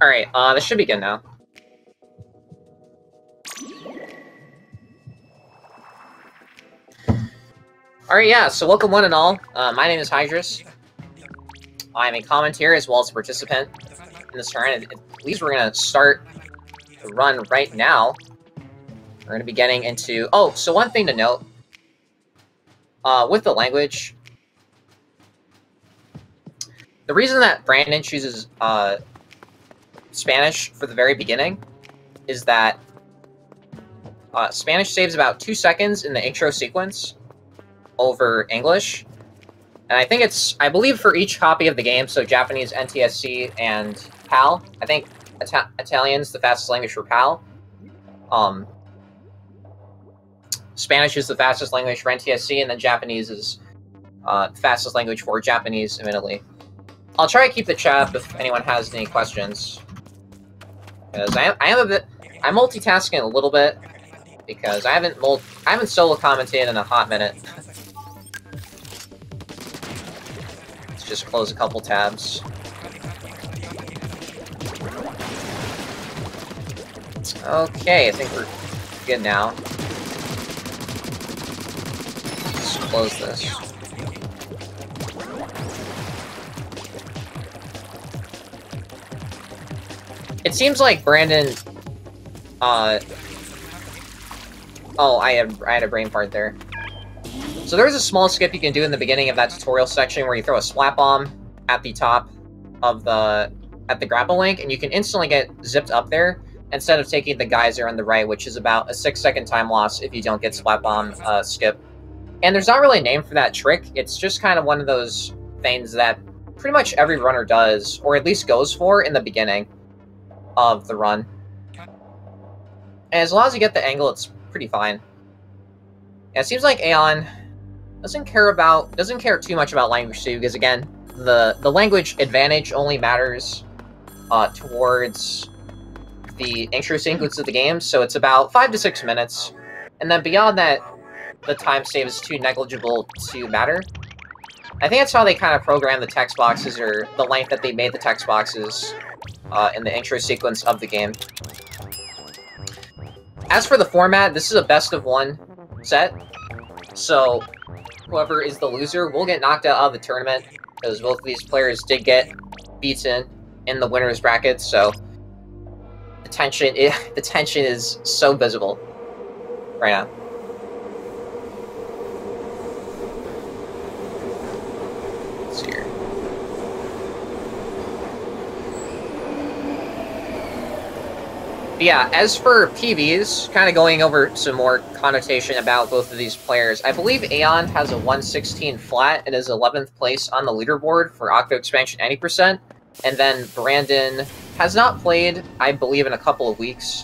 Alright, this should be good now. Alright, yeah, so welcome one and all. My name is Hydrus. I'm a commentator as well as a participant in this turn. At least we're going to start the run right now. We're going to be getting into... Oh, so one thing to note. With the language... The reason that Brandon chooses Spanish for the very beginning is that Spanish saves about 2 seconds in the intro sequence over English. And I think it's, I believe for each copy of the game, so Japanese, NTSC, and PAL, I think Italian's the fastest language for PAL. Spanish is the fastest language for NTSC, and then Japanese is the fastest language for Japanese, admittedly. I'll try to keep the chat up if anyone has any questions. Because I'm multitasking a little bit, because I haven't solo commentated in a hot minute. Let's just close a couple tabs. Okay, I think we're good now. Let's close this. It seems like Brandon... Oh, I had a brain fart there. So there's a small skip you can do in the beginning of that tutorial section where you throw a splat bomb at the top of the grapple link, and you can instantly get zipped up there instead of taking the geyser on the right, which is about a 6-second time loss if you don't get splat bomb skip. And there's not really a name for that trick. It's just kind of one of those things that pretty much every runner does, or at least goes for in the beginning of the run. And as long as you get the angle, it's pretty fine. Yeah, it seems like Aeon doesn't care too much about language too, because again, the language advantage only matters towards the intro sequence of the game, so it's about 5 to 6 minutes, and then beyond that, the time save is too negligible to matter. I think that's how they kind of program the text boxes, or the length that they made the text boxes in the intro sequence of the game. As for the format, this is a best-of-1 set, so whoever is the loser will get knocked out of the tournament, because both of these players did get beaten in the winner's bracket, so the tension is so visible right now. Let's see here. But yeah, as for PVs, kind of going over some more connotation about both of these players, I believe Aeon has a 116 flat and is 11th place on the leaderboard for Octo Expansion 90%, and then Brandon has not played, I believe, in a couple of weeks.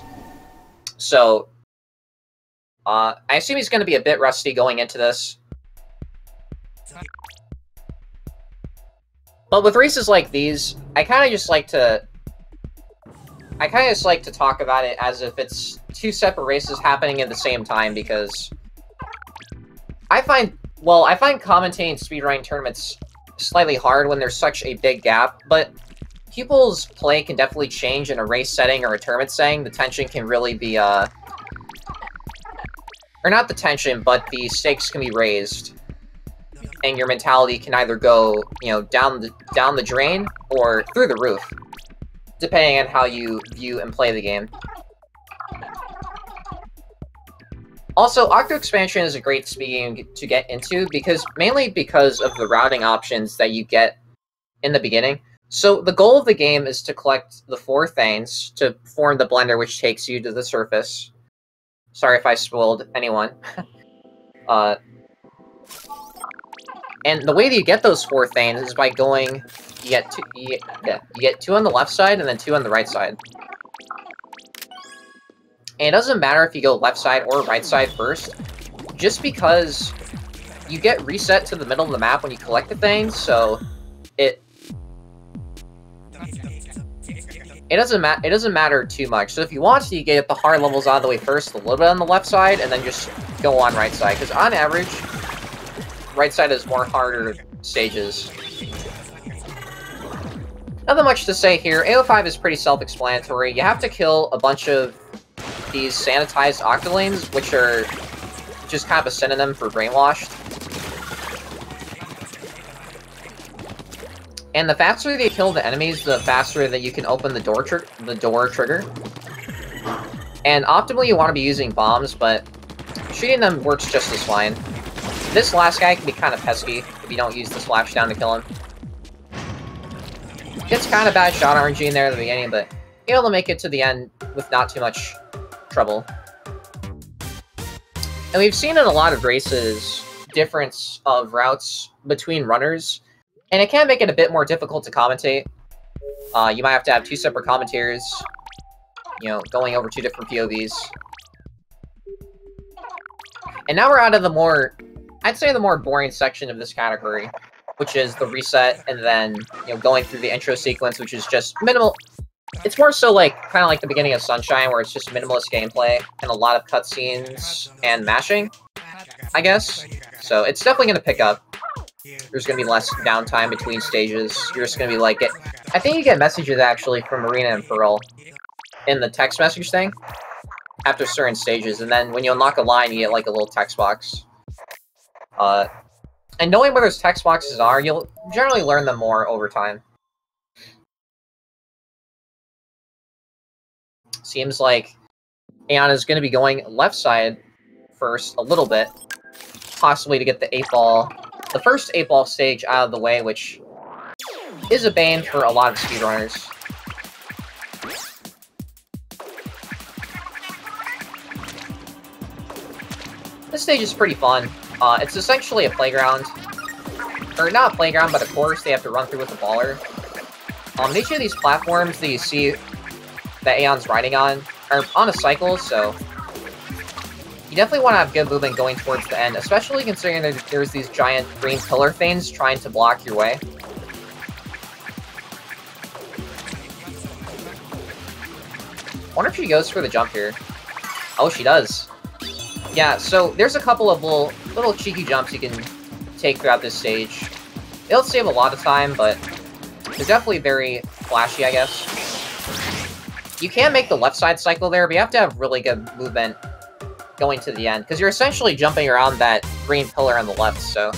So, I assume he's going to be a bit rusty going into this. But with races like these, I kind of just like to talk about it as if it's 2 separate races happening at the same time, because I find commentating speedrunning tournaments slightly hard when there's such a big gap, but people's play can definitely change in a race setting or a tournament setting. The tension can really be, or not the tension, but the stakes can be raised, and your mentality can either go, you know, down the drain or through the roof, depending on how you view and play the game. Also, Octo Expansion is a great speed game to get into, mainly because of the routing options that you get in the beginning. So the goal of the game is to collect the 4 things to form the blender which takes you to the surface. Sorry if I spoiled anyone. And the way that you get those 4 things is by going... You get 2 on the left side and then 2 on the right side. And it doesn't matter if you go left side or right side first, just because you get reset to the middle of the map when you collect the things, so it doesn't matter too much. So if you want to, you get the hard levels out of the way first, a little bit on the left side, and then just go on right side, because on average, right side is more harder stages. Nothing much to say here. AO5 is pretty self-explanatory. You have to kill a bunch of these sanitized octolanes, which are just kind of a synonym for brainwashed. And the faster that you kill the enemies, the faster that you can open the door trigger. And optimally, you want to be using bombs, but shooting them works just as fine. This last guy can be kind of pesky if you don't use the splashdown to kill him. Gets kind of bad shot RNG in there at the beginning, but you're able to make it to the end with not too much trouble. And we've seen in a lot of races difference of routes between runners, and it can make it a bit more difficult to commentate. You might have to have 2 separate commentators, you know, going over 2 different POVs. And now we're out of the more, I'd say the more boring section of this category, which is the reset, and then, you know, going through the intro sequence, which is just minimal. It's more so like, kind of like the beginning of Sunshine, where it's just minimalist gameplay, and a lot of cutscenes and mashing, I guess. So it's definitely going to pick up. There's going to be less downtime between stages. You're just going to be like, I think you get messages, actually, from Marina and Pearl in the text message thing after certain stages, and then when you unlock a line, you get, like, a little text box. And knowing where those text boxes are, you'll generally learn them more over time. Seems like Aeon is going to be going left side first a little bit, possibly to get the 8-ball, the first 8-ball stage out of the way, which is a bane for a lot of speedrunners. This stage is pretty fun. It's essentially a playground. Or not a playground, but a course they have to run through with the baller. Each of these platforms that you see that Aeon's riding on are on a cycle, so you definitely want to have good movement going towards the end, especially considering there's these giant green pillar things trying to block your way. I wonder if she goes for the jump here. Oh, she does. Yeah, so there's a couple of little cheeky jumps you can take throughout this stage. It'll save a lot of time, but they're definitely very flashy, I guess. You can make the left side cycle there, but you have to have really good movement going to the end, because you're essentially jumping around that green pillar on the left, so.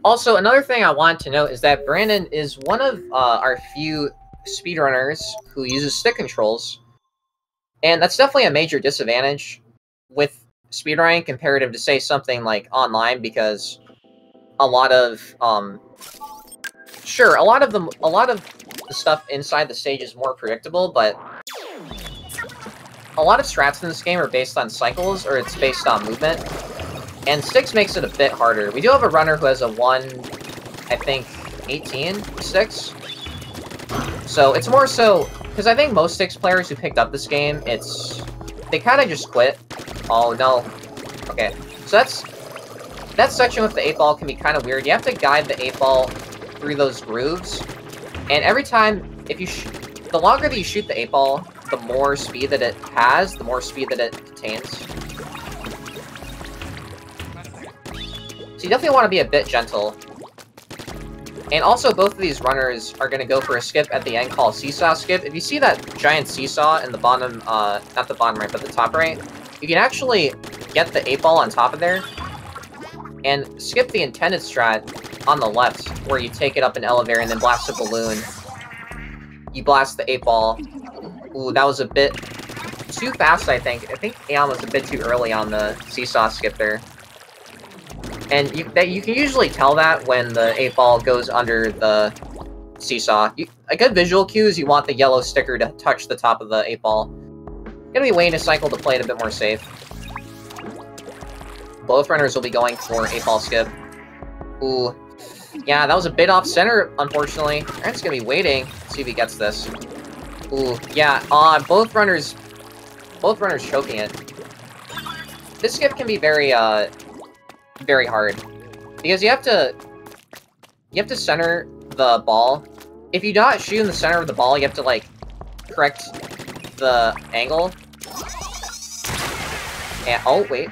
Also, another thing I wanted to note is that Brandon is one of our few speedrunners who uses stick controls. And that's definitely a major disadvantage with speedrunning comparative to, say, something like online, because a lot of sure, a lot of the stuff inside the stage is more predictable, but a lot of strats in this game are based on cycles, or it's based on movement, and sticks makes it a bit harder. We do have a runner who has a 1.18 sticks, so it's more so. Because I think most Sticks players who picked up this game, they kind of just quit. Oh, no. Okay. So that section with the 8-ball can be kind of weird. You have to guide the 8-ball through those grooves. And every time, the longer that you shoot the 8-ball, the more speed that it has, the more speed that it contains. So you definitely want to be a bit gentle. And also, both of these runners are going to go for a skip at the end called Seesaw Skip. If you see that giant seesaw in the bottom, not the bottom right, but the top right, you can actually get the 8-ball on top of there and skip the intended strat on the left, where you take it up an elevator and then blast a balloon. You blast the 8-ball. Ooh, that was a bit too fast, I think. I think Aeon was a bit too early on the Seesaw Skip there. And you can usually tell that when the 8-ball goes under the seesaw. A good visual cue is you want the yellow sticker to touch the top of the 8-ball. Gonna be waiting a cycle to play it a bit more safe. Both runners will be going for 8-ball skip. Ooh. Yeah, that was a bit off-center, unfortunately. Aaron's gonna be waiting to see if he gets this. Ooh, yeah, both runners choking it. This skip can be very hard, because you have to center the ball. If you not shoot in the center of the ball, you have to, like, correct the angle. And oh wait,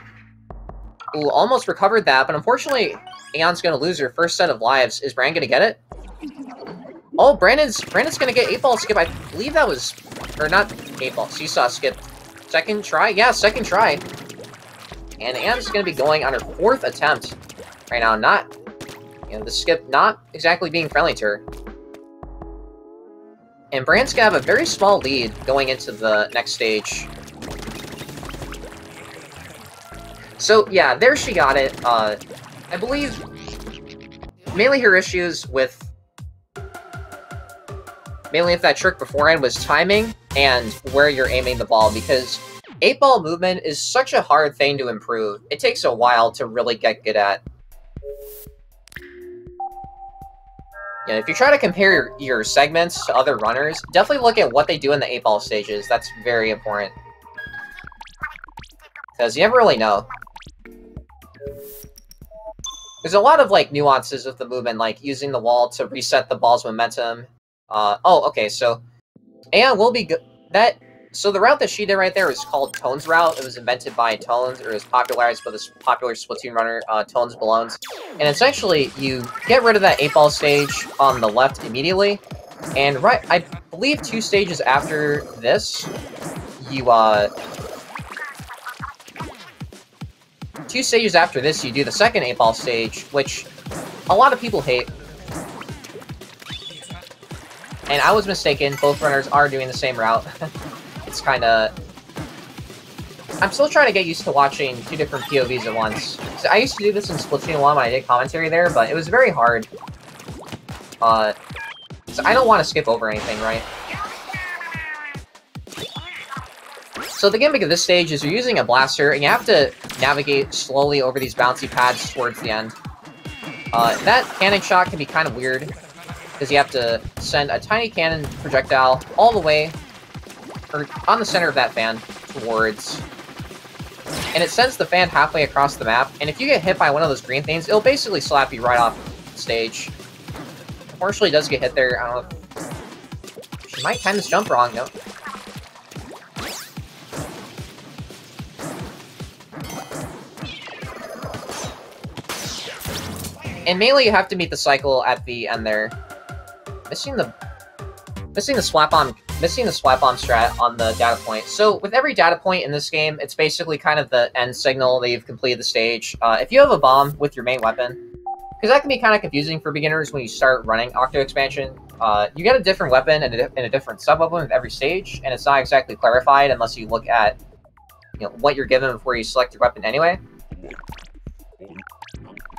ooh, almost recovered that, but unfortunately Aeon's gonna lose her first set of lives. Is Brandon gonna get it? Oh, Brandon's gonna get 8-ball skip. I believe that was... Or not 8-ball, seesaw skip. Second try? Yeah, second try. And Aeon's gonna be going on her 4th attempt right now. Not... You know, the skip not exactly being friendly to her. And Brand's gonna have a very small lead going into the next stage. So, yeah, there she got it. I believe mainly her issues with... Mainly if that trick beforehand was timing and where you're aiming the ball, because 8-ball movement is such a hard thing to improve. It takes a while to really get good at. You know, if you try to compare your segments to other runners, definitely look at what they do in the 8-ball stages. That's very important. Because you never really know. There's a lot of, like, nuances with the movement, like using the wall to reset the ball's momentum. Oh, okay, so Aeon will be good. So the route that she did right there is called Tone's route. It was invented by Tones, or it was popularized by this popular Splatoon runner, Tones Ballones. And essentially, you get rid of that 8-ball stage on the left immediately, and I believe 2 stages after this, you, 2 stages after this, you do the second 8-ball stage, which a lot of people hate. And I was mistaken, both runners are doing the same route. It's kinda... I'm still trying to get used to watching 2 different POVs at once. So I used to do this in Splatoon 1 when I did commentary there, but it was very hard. So I don't want to skip over anything, right? So the gimmick of this stage is you're using a blaster, and you have to navigate slowly over these bouncy pads towards the end. That cannon shot can be kind of weird, because you have to send a tiny cannon projectile all the way, or on the center of that fan, towards... And it sends the fan halfway across the map, and if you get hit by one of those green things, it'll basically slap you right off the stage. Unfortunately, it does get hit there. I don't know if... She might time this jump wrong, no. And mainly you have to meet the cycle at the end there. Missing the swap bomb strat on the data point. So with every data point in this game, it's basically kind of the end signal that you've completed the stage. If you have a bomb with your main weapon, because that can be kind of confusing for beginners when you start running Octo expansion, you get a different weapon and a different sub-weapon with every stage, and it's not exactly clarified unless you look at what you're given before you select your weapon anyway.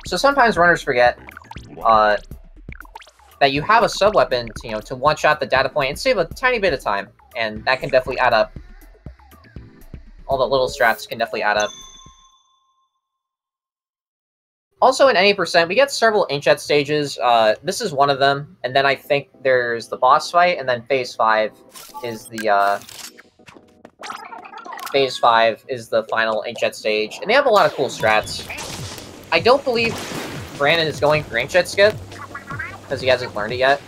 So sometimes runners forget that you have a sub-weapon to one-shot the data point and save a tiny bit of time, and that can definitely add up. All the little strats can definitely add up. Also, in any percent, we get several inkjet stages. This is one of them, and then I think there's the boss fight, and then Phase 5 is the final inkjet stage, and they have a lot of cool strats. I don't believe Brandon is going for inkjet skip, because he hasn't learned it yet.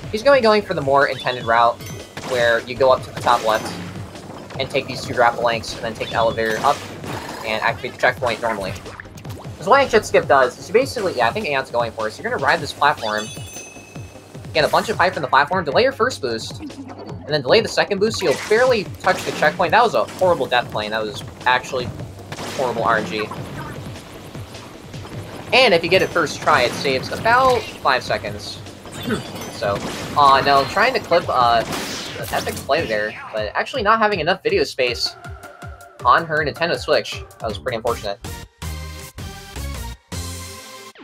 He's going for the more intended route, where you go up to the top left, and take these 2 grapple links, and then take the elevator up, and activate the checkpoint normally. Because what inkjet skip does is you basically, I think Aeon's going for it, so you're going to ride this platform, get a bunch of hype from the platform, delay your first boost, and then delay the second boost, so you'll barely touch the checkpoint. That was a horrible death plane. That was actually horrible RNG. And if you get it first try, it saves about 5 seconds. So, no, trying to clip an epic play there, but actually not having enough video space on her Nintendo Switch. That was pretty unfortunate.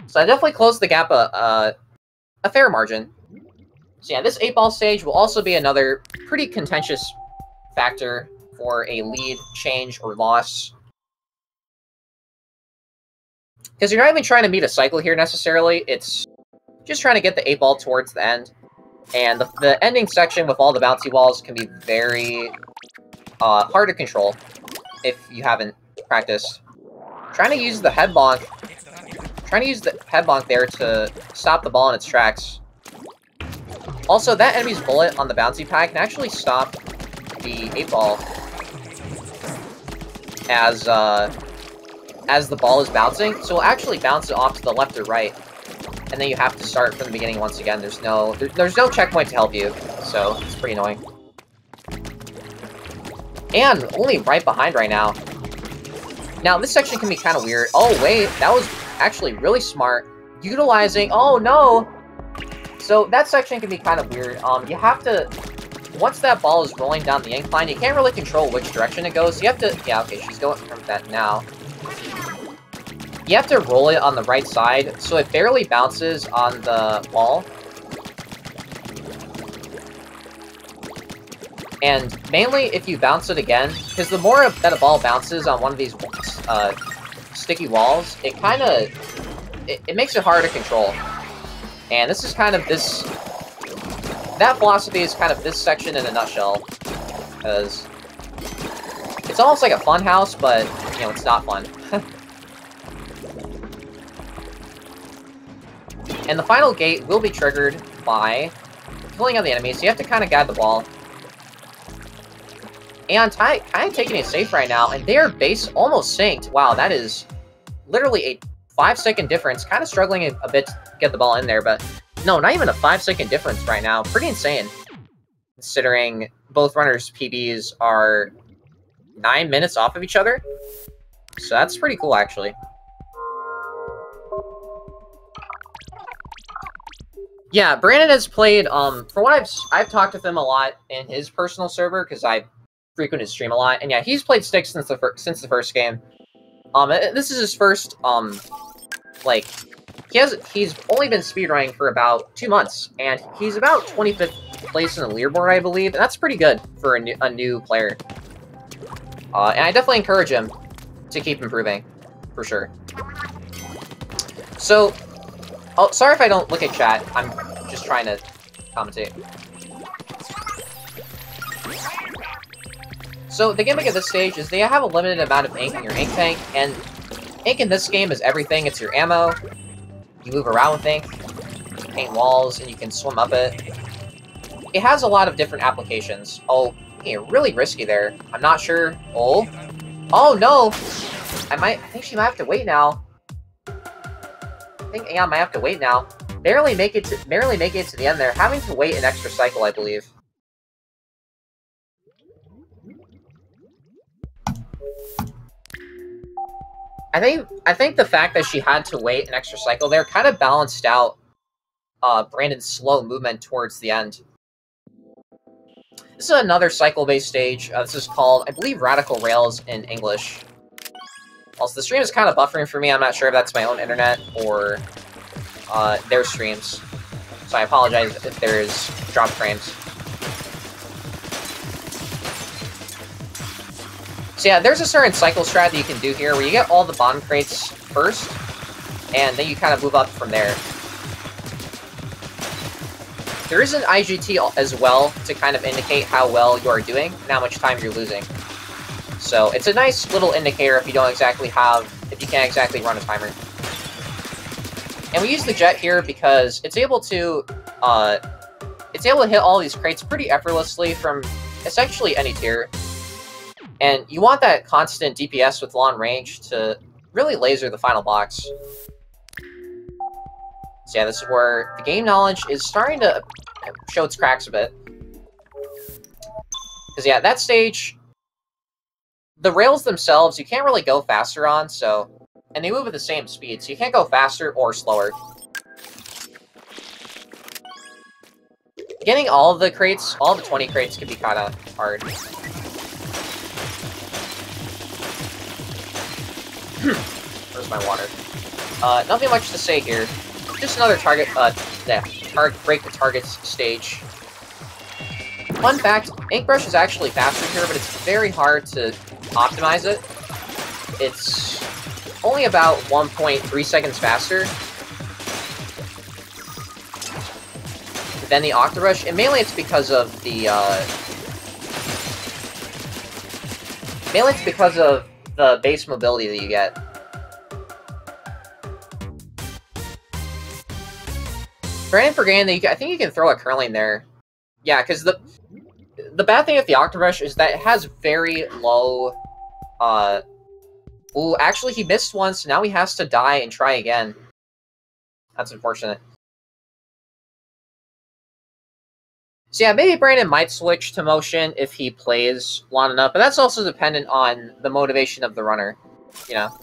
So I definitely closed the gap a fair margin. So yeah, this 8-ball stage will also be another pretty contentious factor for a lead, change, or loss. Because you're not even trying to meet a cycle here, necessarily. It's just trying to get the 8-ball towards the end. And the ending section with all the bouncy walls can be very hard to control if you haven't practiced. Trying to use the head bonk there to stop the ball in its tracks. Also, that enemy's bullet on the bouncy pad can actually stop the 8-ball as as the ball is bouncing, so it'll actually bounce it off to the left or right. And then you have to start from the beginning once again. There's no checkpoint to help you, so it's pretty annoying. And only right behind right now. Now, this section can be kind of weird. Oh, wait, that was actually really smart. Utilizing... Oh, no! So, that section can be kind of weird. You have to... Once that ball is rolling down the incline, you can't really control which direction it goes. You have to... Yeah, okay, she's going from that now. You have to roll it on the right side, so it barely bounces on the wall. And mainly if you bounce it again, because the more that a ball bounces on one of these sticky walls, it kind of... It makes it hard to control. And this is kind of this... That philosophy is kind of this section in a nutshell. Because... It's almost like a fun house, but, you know, it's not fun. And the final gate will be triggered by killing all the enemies, so you have to kind of guide the ball. And kind of taking it safe right now, and their base almost synced. Wow, that is literally a 5-second difference. Kind of struggling a bit to get the ball in there, but no, not even a 5-second difference right now. Pretty insane, considering both runners' PBs are 9 minutes off of each other. So that's pretty cool, actually. Yeah, Brandon has played, from what I've talked with him a lot in his personal server, because I frequent his stream a lot, and yeah, he's played Styx since the first game. This is his first, like, he's only been speedrunning for about 2 months, and he's about 25th place in the leaderboard, I believe, and that's pretty good for a new player. And I definitely encourage him to keep improving, for sure. So... Oh, sorry if I don't look at chat. I'm just trying to commentate. So, the gimmick of this stage is they have a limited amount of ink in your ink tank, and ink in this game is everything. It's your ammo, you move around with ink, you paint walls, and you can swim up it. It has a lot of different applications. Oh, yeah, really risky there. I'm not sure. Oh. Oh, no! I think she might have to wait now. I think Aeon might have to wait now. Barely make it to the end there. Having to wait an extra cycle, I believe. I think the fact that she had to wait an extra cycle there kind of balanced out Brandon's slow movement towards the end. This is another cycle-based stage. This is called, I believe, Radical Rails in English. Also, the stream is kind of buffering for me. I'm not sure if that's my own internet or their streams. So I apologize if there's dropped frames. So yeah, there's a certain cycle strat that you can do here where you get all the bottom crates first, and then you kind of move up from there. There is an IGT as well to kind of indicate how well you are doing and how much time you're losing. So it's a nice little indicator if you can't exactly run a timer. And we use the jet here because it's able to hit all these crates pretty effortlessly from essentially any tier. And you want that constant DPS with long range to really laser the final box. So yeah, this is where the game knowledge is starting to show its cracks a bit. Because yeah, that stage... The rails themselves, you can't really go faster on, so... And they move at the same speed, so you can't go faster or slower. Getting all of the crates, all the 20 crates, can be kind of hard. Where's my water? Nothing much to say here. Just another break the targets stage. Fun fact, Inkbrush is actually faster here, but it's very hard to optimize it. It's only about 1.3 seconds faster than the Octorush, and mainly it's because of the base mobility that you get. Brandon for game, I think you can throw a curling there. Yeah, because the bad thing with the Octorush is that it has very low Ooh, actually he missed once, so now he has to die and try again. That's unfortunate. So yeah, maybe Brandon might switch to motion if he plays long enough, but that's also dependent on the motivation of the runner, you know?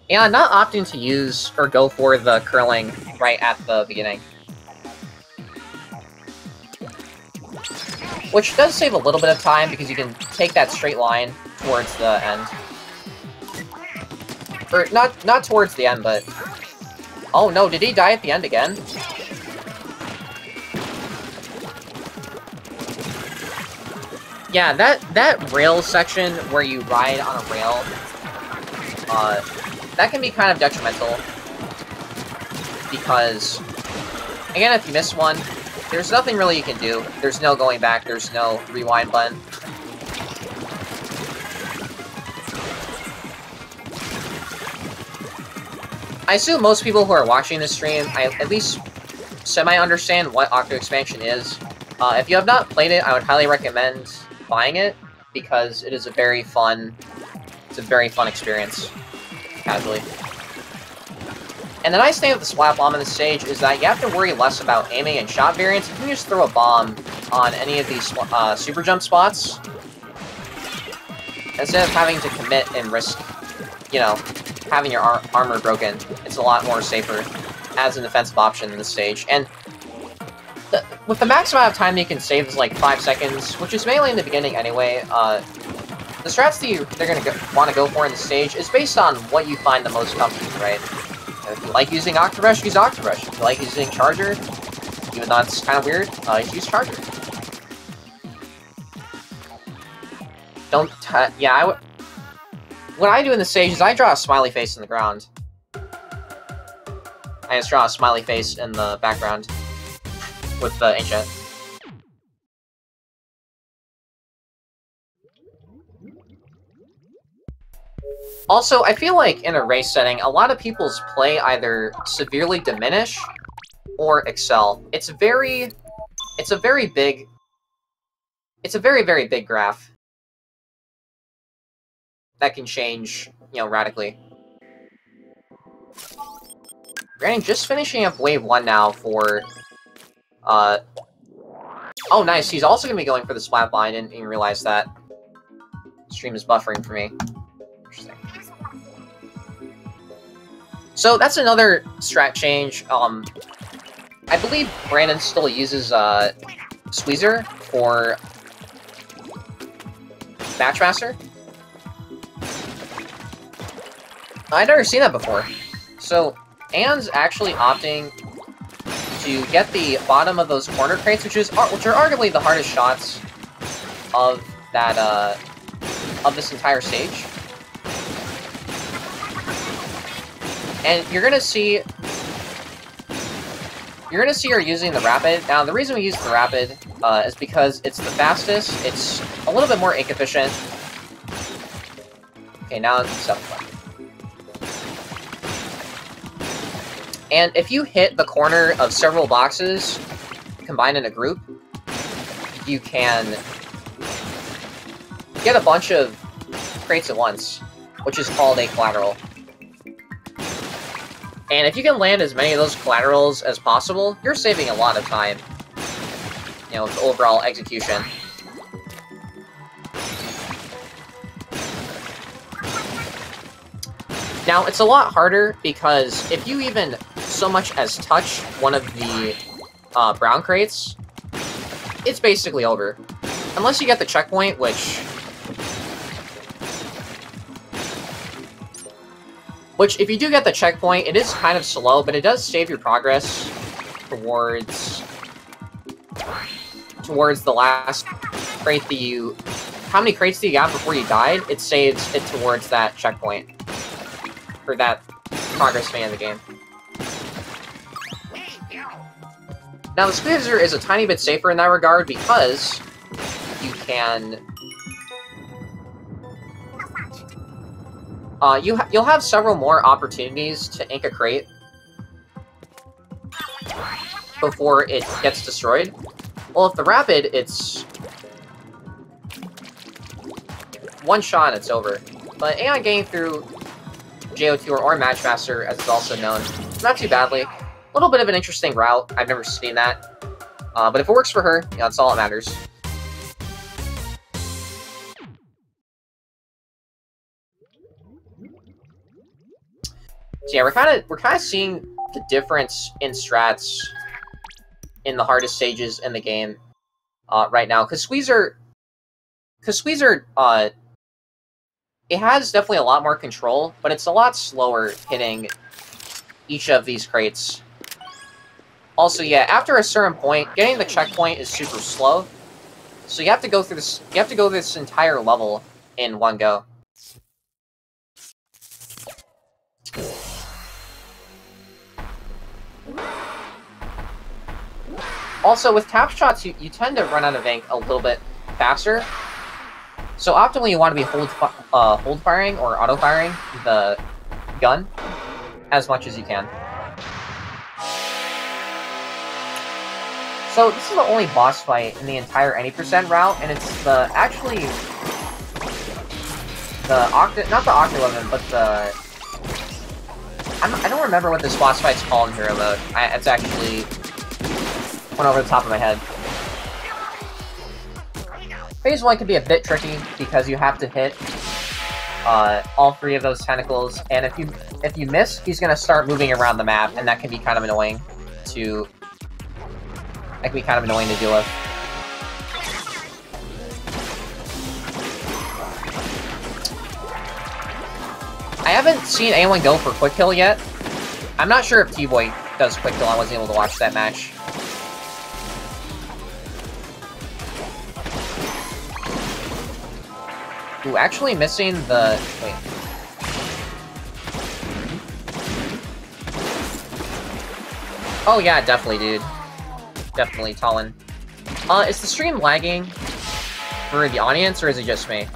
Yeah, not opting to use or go for the curling right at the beginning. Which does save a little bit of time because you can take that straight line towards the end. Or, not towards the end, but... Oh no, did he die at the end again? Yeah, that rail section where you ride on a rail, that can be kind of detrimental. Because, again, if you miss one, there's nothing really you can do. There's no going back, there's no rewind button. I assume most people who are watching this stream, at least semi-understand what Octo Expansion is. If you have not played it, I would highly recommend buying it, because it is a very fun experience, casually. And the nice thing with the Splat Bomb on this stage is that you have to worry less about aiming and shot variance. You can just throw a bomb on any of these super jump spots, instead of having to commit and risk, you know, having your armor broken. It's a lot more safer as an defensive option in this stage. And with the max amount of time that you can save is like 5 seconds, which is mainly in the beginning anyway. The strats that they're going to want to go for in the stage is based on what you find the most comfortable, right? If you like using Octo Rush, use Octo Rush. If you like using Charger, even though it's kind of weird, use Charger. What I do in the stage is I draw a smiley face in the ground. I just draw a smiley face in the background with the Ancient. Also, I feel like in a race setting, a lot of people's play either severely diminish or excel. It's a very big graph that can change, you know, radically. Granting, just finishing up wave 1 now for, oh nice, he's also gonna be going for the Splat Bomb. I didn't even realize that. Stream is buffering for me. Interesting. So that's another strat change. I believe Brandon still uses, Squeezer for Matchmaster. I'd never seen that before. So, Anne's actually opting to get the bottom of those corner crates, which are arguably the hardest shots of that, of this entire stage. And you're gonna see her using the Rapid. Now, the reason we use the Rapid is because it's the fastest, it's a little bit more ink efficient. Okay, now it's 7 left. And if you hit the corner of several boxes combined in a group, you can get a bunch of crates at once, which is called a collateral. And if you can land as many of those collaterals as possible, you're saving a lot of time, you know, with overall execution. Now, it's a lot harder because if you even so much as touch one of the brown crates, it's basically over. Unless you get the checkpoint, which if you do get the checkpoint, it is kind of slow, but it does save your progress towards the last crate that you... How many crates that you got before you died? It saves it towards that checkpoint. For that progress fan of the game. Now, the Squeezer is a tiny bit safer in that regard because you can... you'll have several more opportunities to ink a crate before it gets destroyed. Well, if the rapid, it's one shot and it's over. But Aeon getting through JO2 or Matchmaster, as it's also known, not too badly. A little bit of an interesting route. I've never seen that. But if it works for her, that's all that matters. So yeah, we're kind of seeing the difference in strats in the hardest stages in the game right now. Because Squeezer, it has definitely a lot more control, but it's a lot slower hitting each of these crates. Also, yeah, after a certain point, getting the checkpoint is super slow. So you have to go through this. You have to go this entire level in one go. Also, with tap shots, you tend to run out of ink a little bit faster. So optimally, you want to be hold firing or auto firing the gun as much as you can. So this is the only boss fight in the entire any % route, and it's the not the Octo weapon, but the I don't remember what this boss fight's called in Hero Mode. It's actually went over the top of my head. Phase 1 can be a bit tricky because you have to hit all 3 of those tentacles, and if you miss, he's gonna start moving around the map, and that can be kind of annoying to deal with. I haven't seen anyone go for quick kill yet. I'm not sure if T-Boy does quick kill. I wasn't able to watch that match. Ooh, actually missing the... Wait. Oh yeah, definitely, dude. Definitely, Talon. Is the stream lagging for the audience, or is it just me?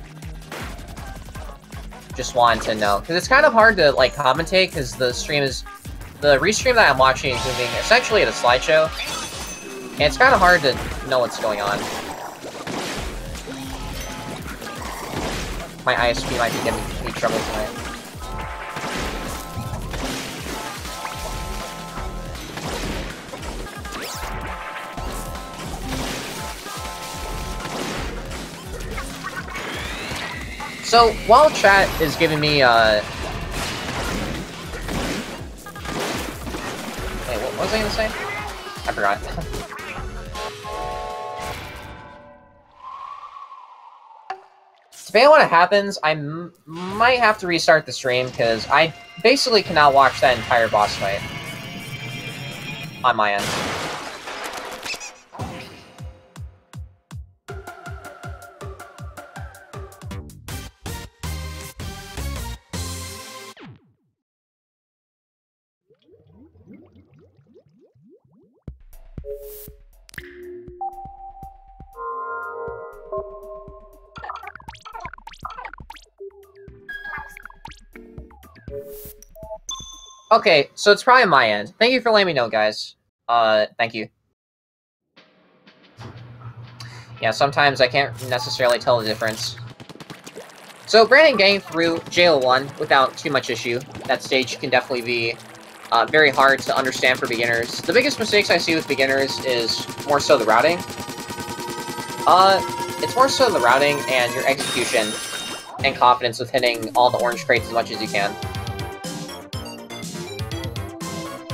Just wanted to know. Because it's kind of hard to, like, commentate, because the stream is... The restream that I'm watching is moving essentially at a slideshow. And it's kind of hard to know what's going on. My ISP might be giving me trouble tonight. So, while chat is giving me, Wait, what was I gonna say? I forgot. Depending on what happens, I might have to restart the stream, because I basically cannot watch that entire boss fight on my end. Okay, so it's probably my end. Thank you for letting me know, guys. Thank you. Yeah, sometimes I can't necessarily tell the difference. So, Brandon getting through JO1 without too much issue. That stage can definitely be very hard to understand for beginners. The biggest mistakes I see with beginners is more so the routing. It's more so the routing and your execution and confidence with hitting all the orange crates as much as you can.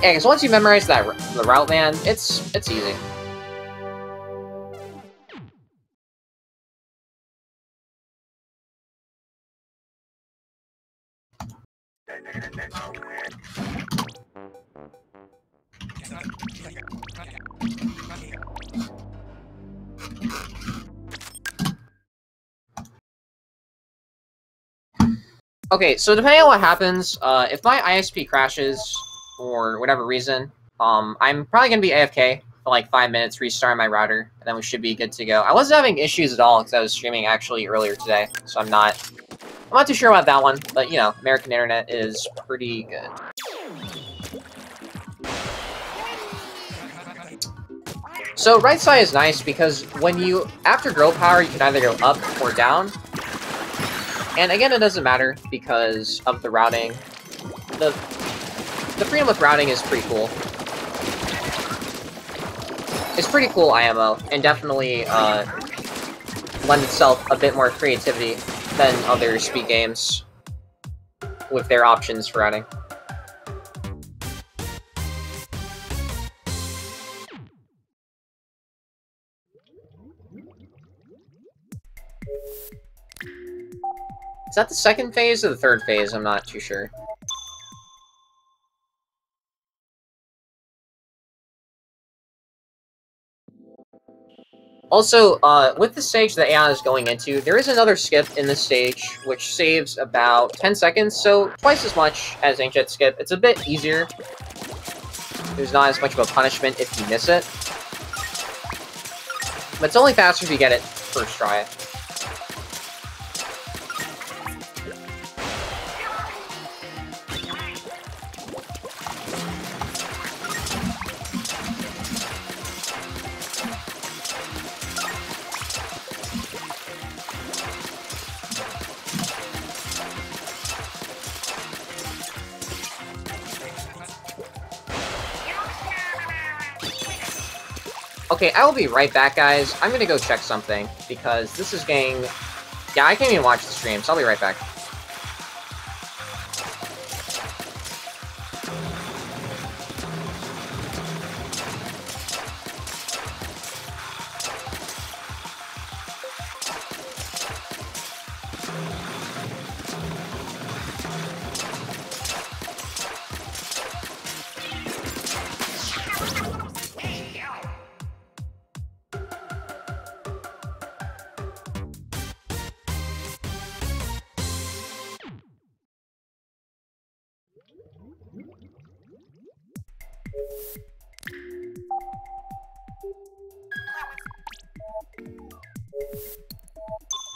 Yeah, because once you memorize the route, man, it's easy. Okay, so depending on what happens, if my ISP crashes for whatever reason, I'm probably going to be AFK for like 5 minutes, restart my router, and then we should be good to go. I wasn't having issues at all because I was streaming actually earlier today, so I'm not too sure about that one, but you know, American internet is pretty good. So right side is nice because when you, after grow power, you can either go up or down. And again, it doesn't matter because of the routing. The freedom with routing is pretty cool. It's pretty cool IMO, and definitely lend itself a bit more creativity than other speed games with their options for routing. Is that the second phase or the third phase? I'm not too sure. Also, with the stage that Aeon is going into, there is another skip in this stage, which saves about 10 seconds, so twice as much as Ancient Skip. It's a bit easier. There's not as much of a punishment if you miss it. But it's only faster if you get it first try. Okay, I will be right back, guys. I'm gonna go check something, because this is getting... Yeah, I can't even watch the stream, so I'll be right back.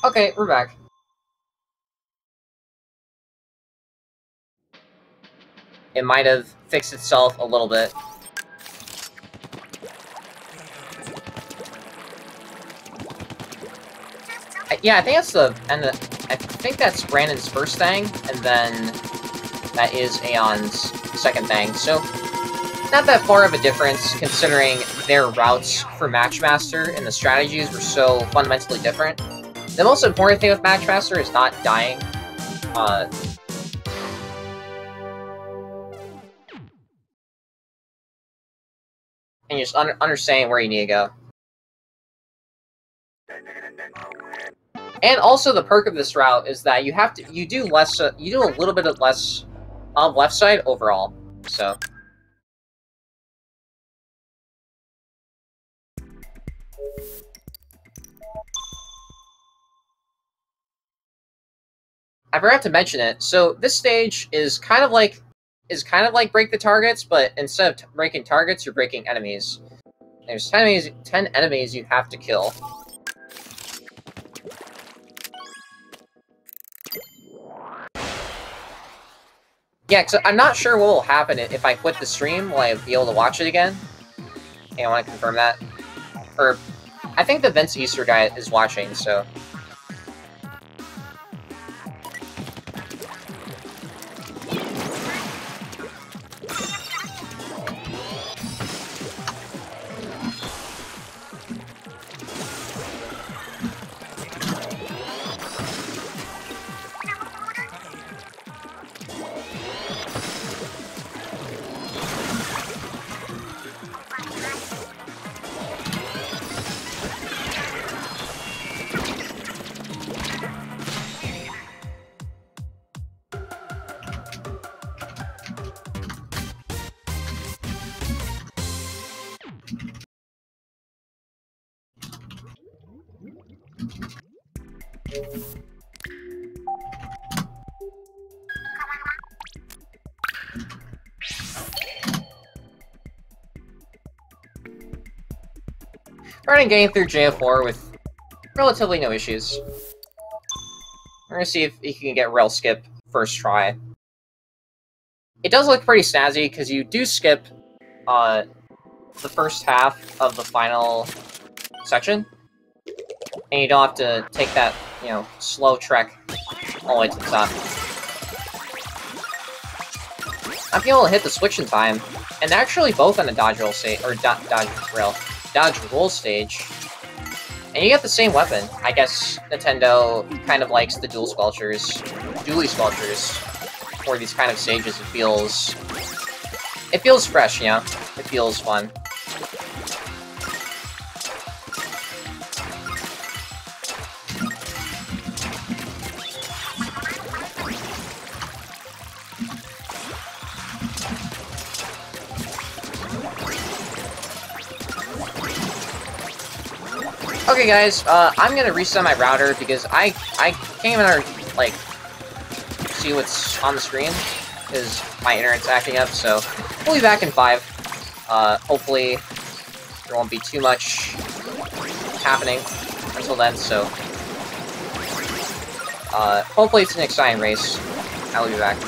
Okay, we're back. It might have fixed itself a little bit. Yeah, I think that's I think that's Brandon's first thing, and then that is Aeon's second thing. So, not that far of a difference, considering their routes for Matchmaster and the strategies were so fundamentally different. The most important thing with Matchmaster is not dying. And just understanding where you need to go. And also the perk of this route is that you do a little bit of less on left side overall. So I forgot to mention it. So this stage is kind of like break the targets, but instead of breaking targets, you're breaking enemies. There's 10 enemies you have to kill. Yeah, because I'm not sure what will happen if I quit the stream. Will I be able to watch it again? Okay, I want to confirm that. Or, I think the Vince Easter guy is watching, so... Starting getting through JF4 with relatively no issues. We're gonna see if he can get rail skip first try. It does look pretty snazzy because you do skip the first half of the final section, and you don't have to take that, you know, slow trek all the way to the top. Not being able to hit the switch in time, and they're actually both on a dodge roll stage, or dodge roll stage, and you get the same weapon. I guess Nintendo kind of likes the dually sculptures for these kind of stages. It feels fresh, you know? It feels fun. Okay, guys, I'm gonna reset my router because I can't even, like, see what's on the screen because my internet's acting up, so we'll be back in 5. Hopefully there won't be too much happening until then, so hopefully it's an exciting race. I'll be back.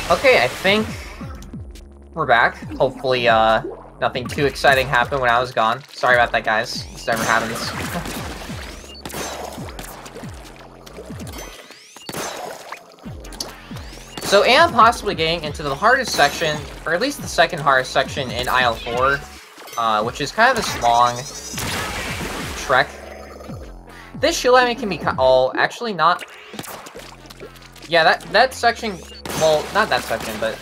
Okay, I think we're back. Hopefully, nothing too exciting happened when I was gone. Sorry about that, guys. This never happens. So Aeon possibly getting into the hardest section, or at least the second hardest section in IL4, which is kind of this long trek. This shield enemy can be oh, actually not. Yeah, that section, well, not that section, but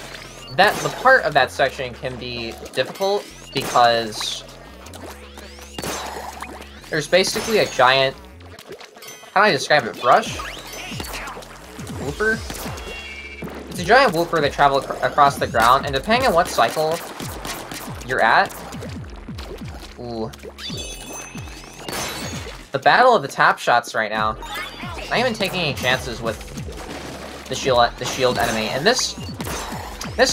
the part of that section can be difficult because there's basically a giant, how do I describe it, brush? Whooper? It's a giant whooper that travels across the ground, and depending on what cycle you're at, ooh. The battle of the tap shots right now. Not even taking any chances with the shield enemy, and this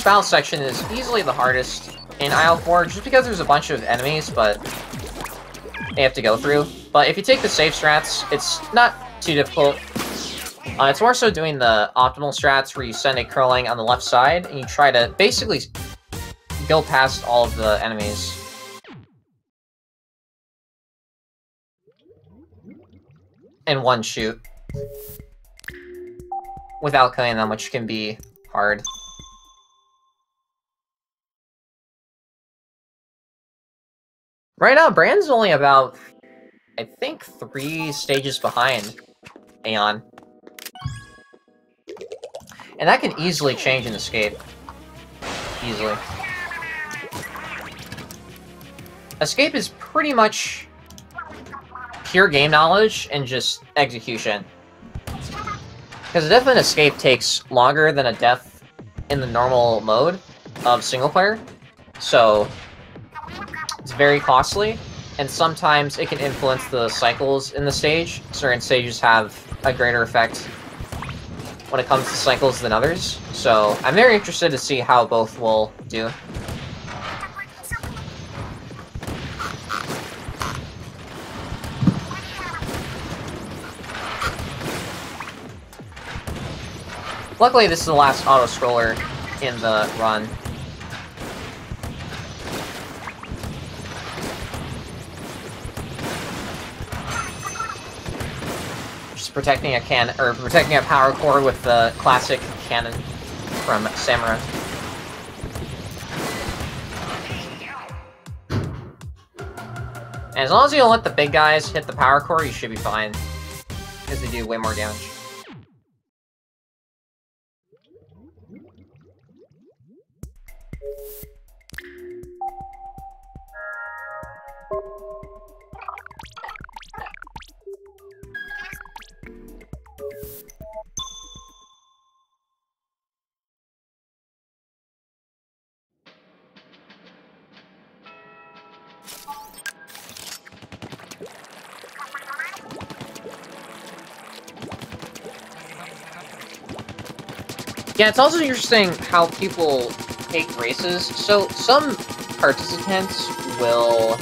battle section is easily the hardest in IL4, just because there's a bunch of enemies, but they have to go through. But if you take the safe strats, it's not too difficult. It's more so doing the optimal strats where you send a curling on the left side, and you try to basically go past all of the enemies. In one shoot. Without killing them, which can be hard. Right now, Brand's only about, I think, 3 stages behind Aeon. And that can easily change in Escape. Easily. Escape is pretty much pure game knowledge and just execution. Because a death in Escape takes longer than a death in the normal mode of single player. So it's very costly, and sometimes it can influence the cycles in the stage. Certain stages have a greater effect when it comes to cycles than others. So I'm very interested to see how both will do. Luckily, this is the last auto-scroller in the run. Just protecting a power core with the classic cannon from Samurai. And as long as you don't let the big guys hit the power core, you should be fine, because they do way more damage. Yeah, it's also interesting how people take races. So some participants will,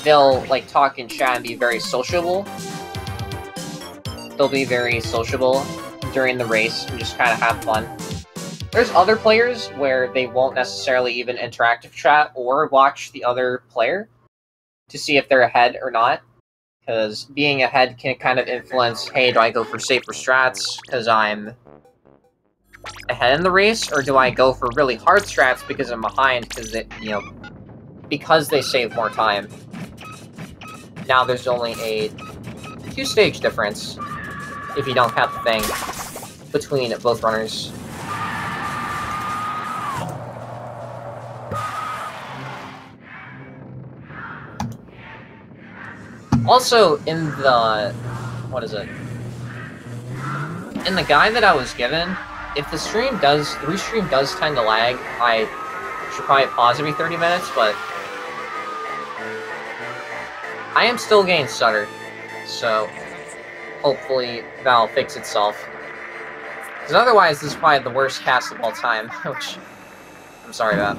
they'll like talk in chat and be very sociable. They'll be very sociable during the race and just kind of have fun. There's other players where they won't necessarily even interact with chat or watch the other player to see if they're ahead or not. Because being ahead can kind of influence, hey, do I go for safer strats because I'm ahead in the race, or do I go for really hard strats because I'm behind because because they save more time. Now there's only a 2-stage difference if you don't have the thing between both runners. Also, in the... what is it? In the guide that I was given, if the restream does tend to lag, I should probably pause every 30 minutes, but I am still getting stutter, so hopefully that'll fix itself. Because otherwise, this is probably the worst cast of all time, which I'm sorry about.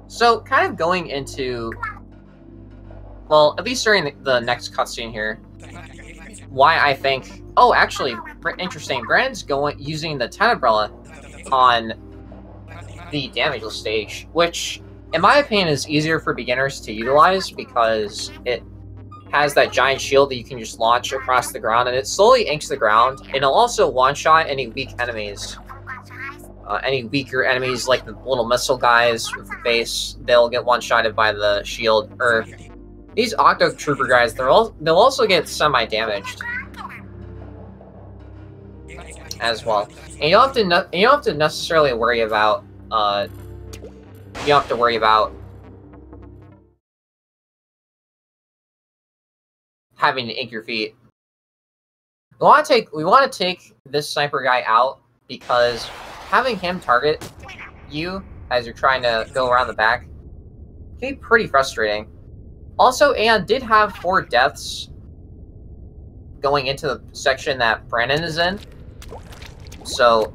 So, kind of going into... Well, at least during the next cutscene here, why I think... Oh, actually, interesting. Brandon's using the 10 umbrella on the damageless stage, which, in my opinion, is easier for beginners to utilize because it has that giant shield that you can just launch across the ground, and it slowly inks the ground, and it'll also one-shot any weak enemies. Any weaker enemies, like the little missile guys with the base, they'll get one-shotted by the shield. Or these Octo Trooper guys, they'll also get semi-damaged as well. And you don't have to necessarily worry about you don't have to worry about having to ink your feet. We want to take this sniper guy out because having him target you as you're trying to go around the back can be pretty frustrating. Also, Aeon did have 4 deaths going into the section that Brandon is in, so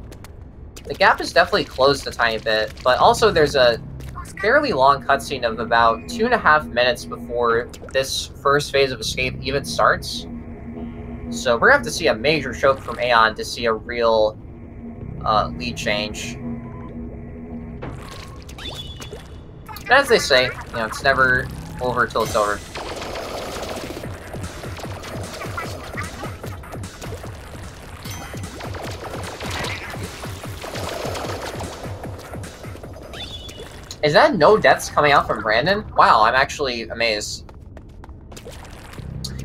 the gap is definitely closed a tiny bit, but also there's a fairly long cutscene of about 2.5 minutes before this first phase of escape even starts. So we're gonna have to see a major choke from Aeon to see a real lead change. And as they say, you know, it's never over till it's over. Is that no deaths coming out from Brandon? Wow, I'm actually amazed.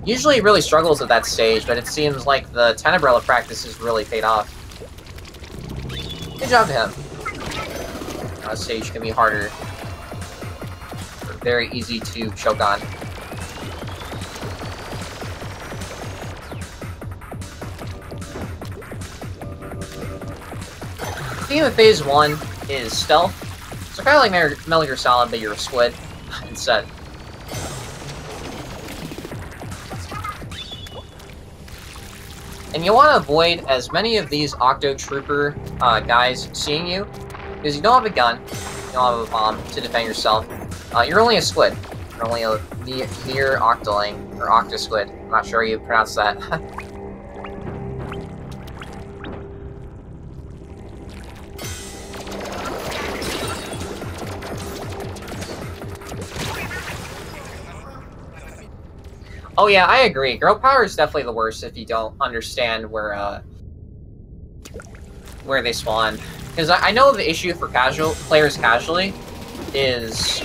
Usually he really struggles at that stage, but it seems like the 10 umbrella practice has really paid off. Good job to him. That stage can be harder. Very easy to choke on. The theme of Phase 1 is stealth. So kind of like Metal Gear Solid, but you're a squid instead. And you want to avoid as many of these Octo Trooper guys seeing you, because you don't have a gun, you don't have a bomb to defend yourself. You're only a squid. You're only a mere octoling, or octosquid. I'm not sure how you pronounce that. Oh yeah, I agree. Girl power is definitely the worst if you don't understand where they spawn. Because I know the issue for players casually is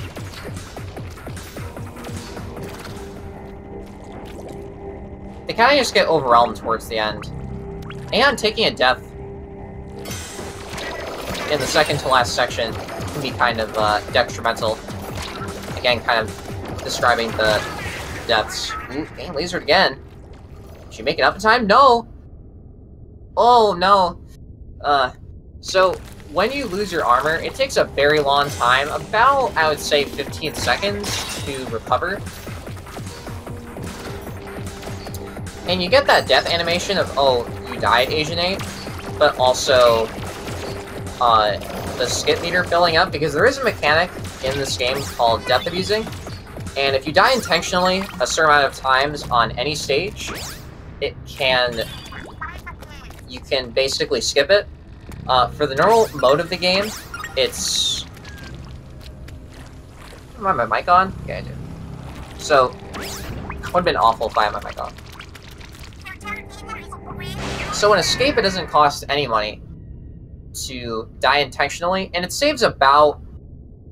they kind of just get overwhelmed towards the end. And taking a death in the second to last section can be kind of detrimental. Again, kind of describing the deaths. Ooh, getting lasered again. Did she make it up in time? No! Oh, no. So, when you lose your armor, it takes a very long time, about, I would say, 15 seconds to recover. And you get that death animation of, oh, you died, Asian 8, but also, the skip meter filling up, because there is a mechanic in this game called death abusing. And if you die intentionally a certain amount of times on any stage, you can basically skip it. For the normal mode of the game, it's... Am I my mic on? Okay, I do. So, it would have been awful if I had my mic on. So in Escape, it doesn't cost any money to die intentionally, and it saves about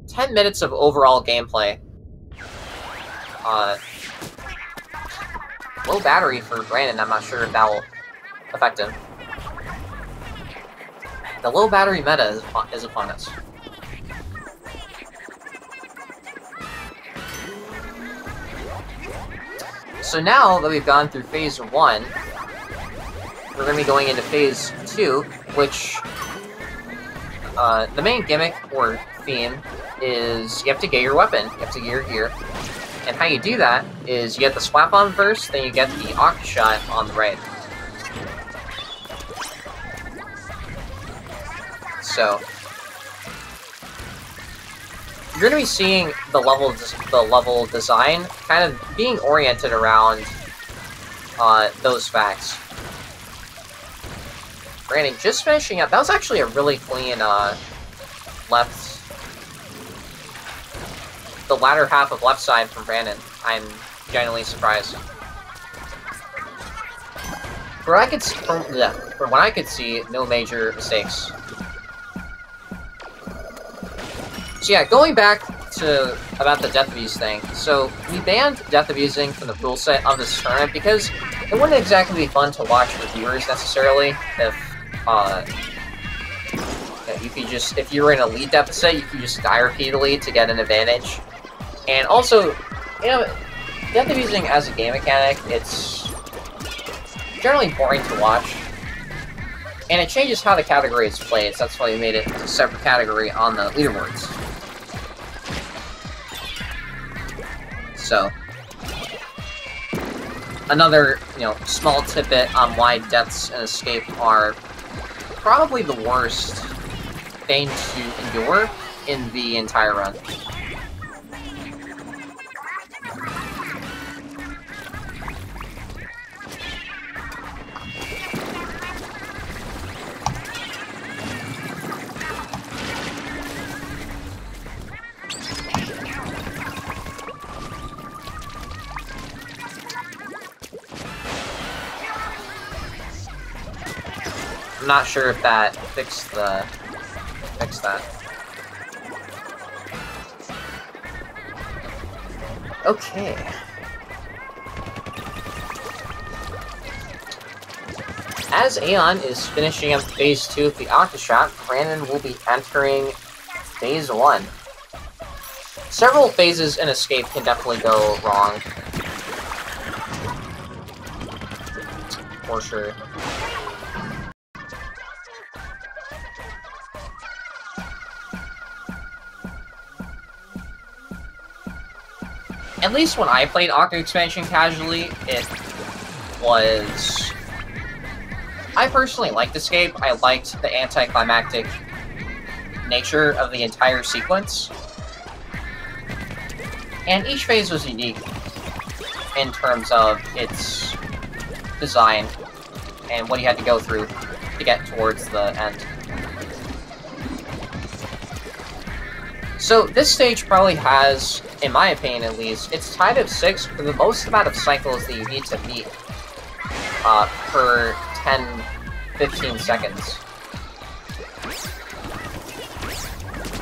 10 minutes of overall gameplay. Low battery for Brandon, I'm not sure if that will affect him. The low battery meta is upon us. So now that we've gone through Phase 1, we're going to be going into Phase 2, which the main gimmick or theme is you have to get your weapon, you have to get your gear. And how you do that is you get the Swap on first, then you get the Octo shot on the right. So you're going to be seeing the level design kind of being oriented around those facts. Brandon, just finishing up. That was actually a really clean left. The latter half of left side from Brandon. I'm genuinely surprised. From what I could see, no major mistakes. So yeah, going back to about the death abuse thing. So we banned death abusing from the pool set of this tournament because it wouldn't exactly be fun to watch for viewers necessarily if you could just, if you were in a lead deficit, you could just die repeatedly to get an advantage. And also, you know, death abusing as a game mechanic, it's generally boring to watch. And it changes how the category is played, so that's why we made it a separate category on the leaderboards. So, another, you know, small tidbit on why deaths and escape are probably the worst thing to endure in the entire run. I'm not sure if that fixed that. Okay. As Aeon is finishing up Phase 2 of the Octo Shot, Brandon will be entering Phase 1. Several phases in Escape can definitely go wrong. For sure. At least when I played Octo Expansion casually, it was... I personally liked Escape. I liked the anticlimactic nature of the entire sequence. And each phase was unique in terms of its design and what you had to go through to get towards the end. So this stage probably has, in my opinion at least, it's tied at 6 for the most amount of cycles that you need to beat per 10-15 seconds.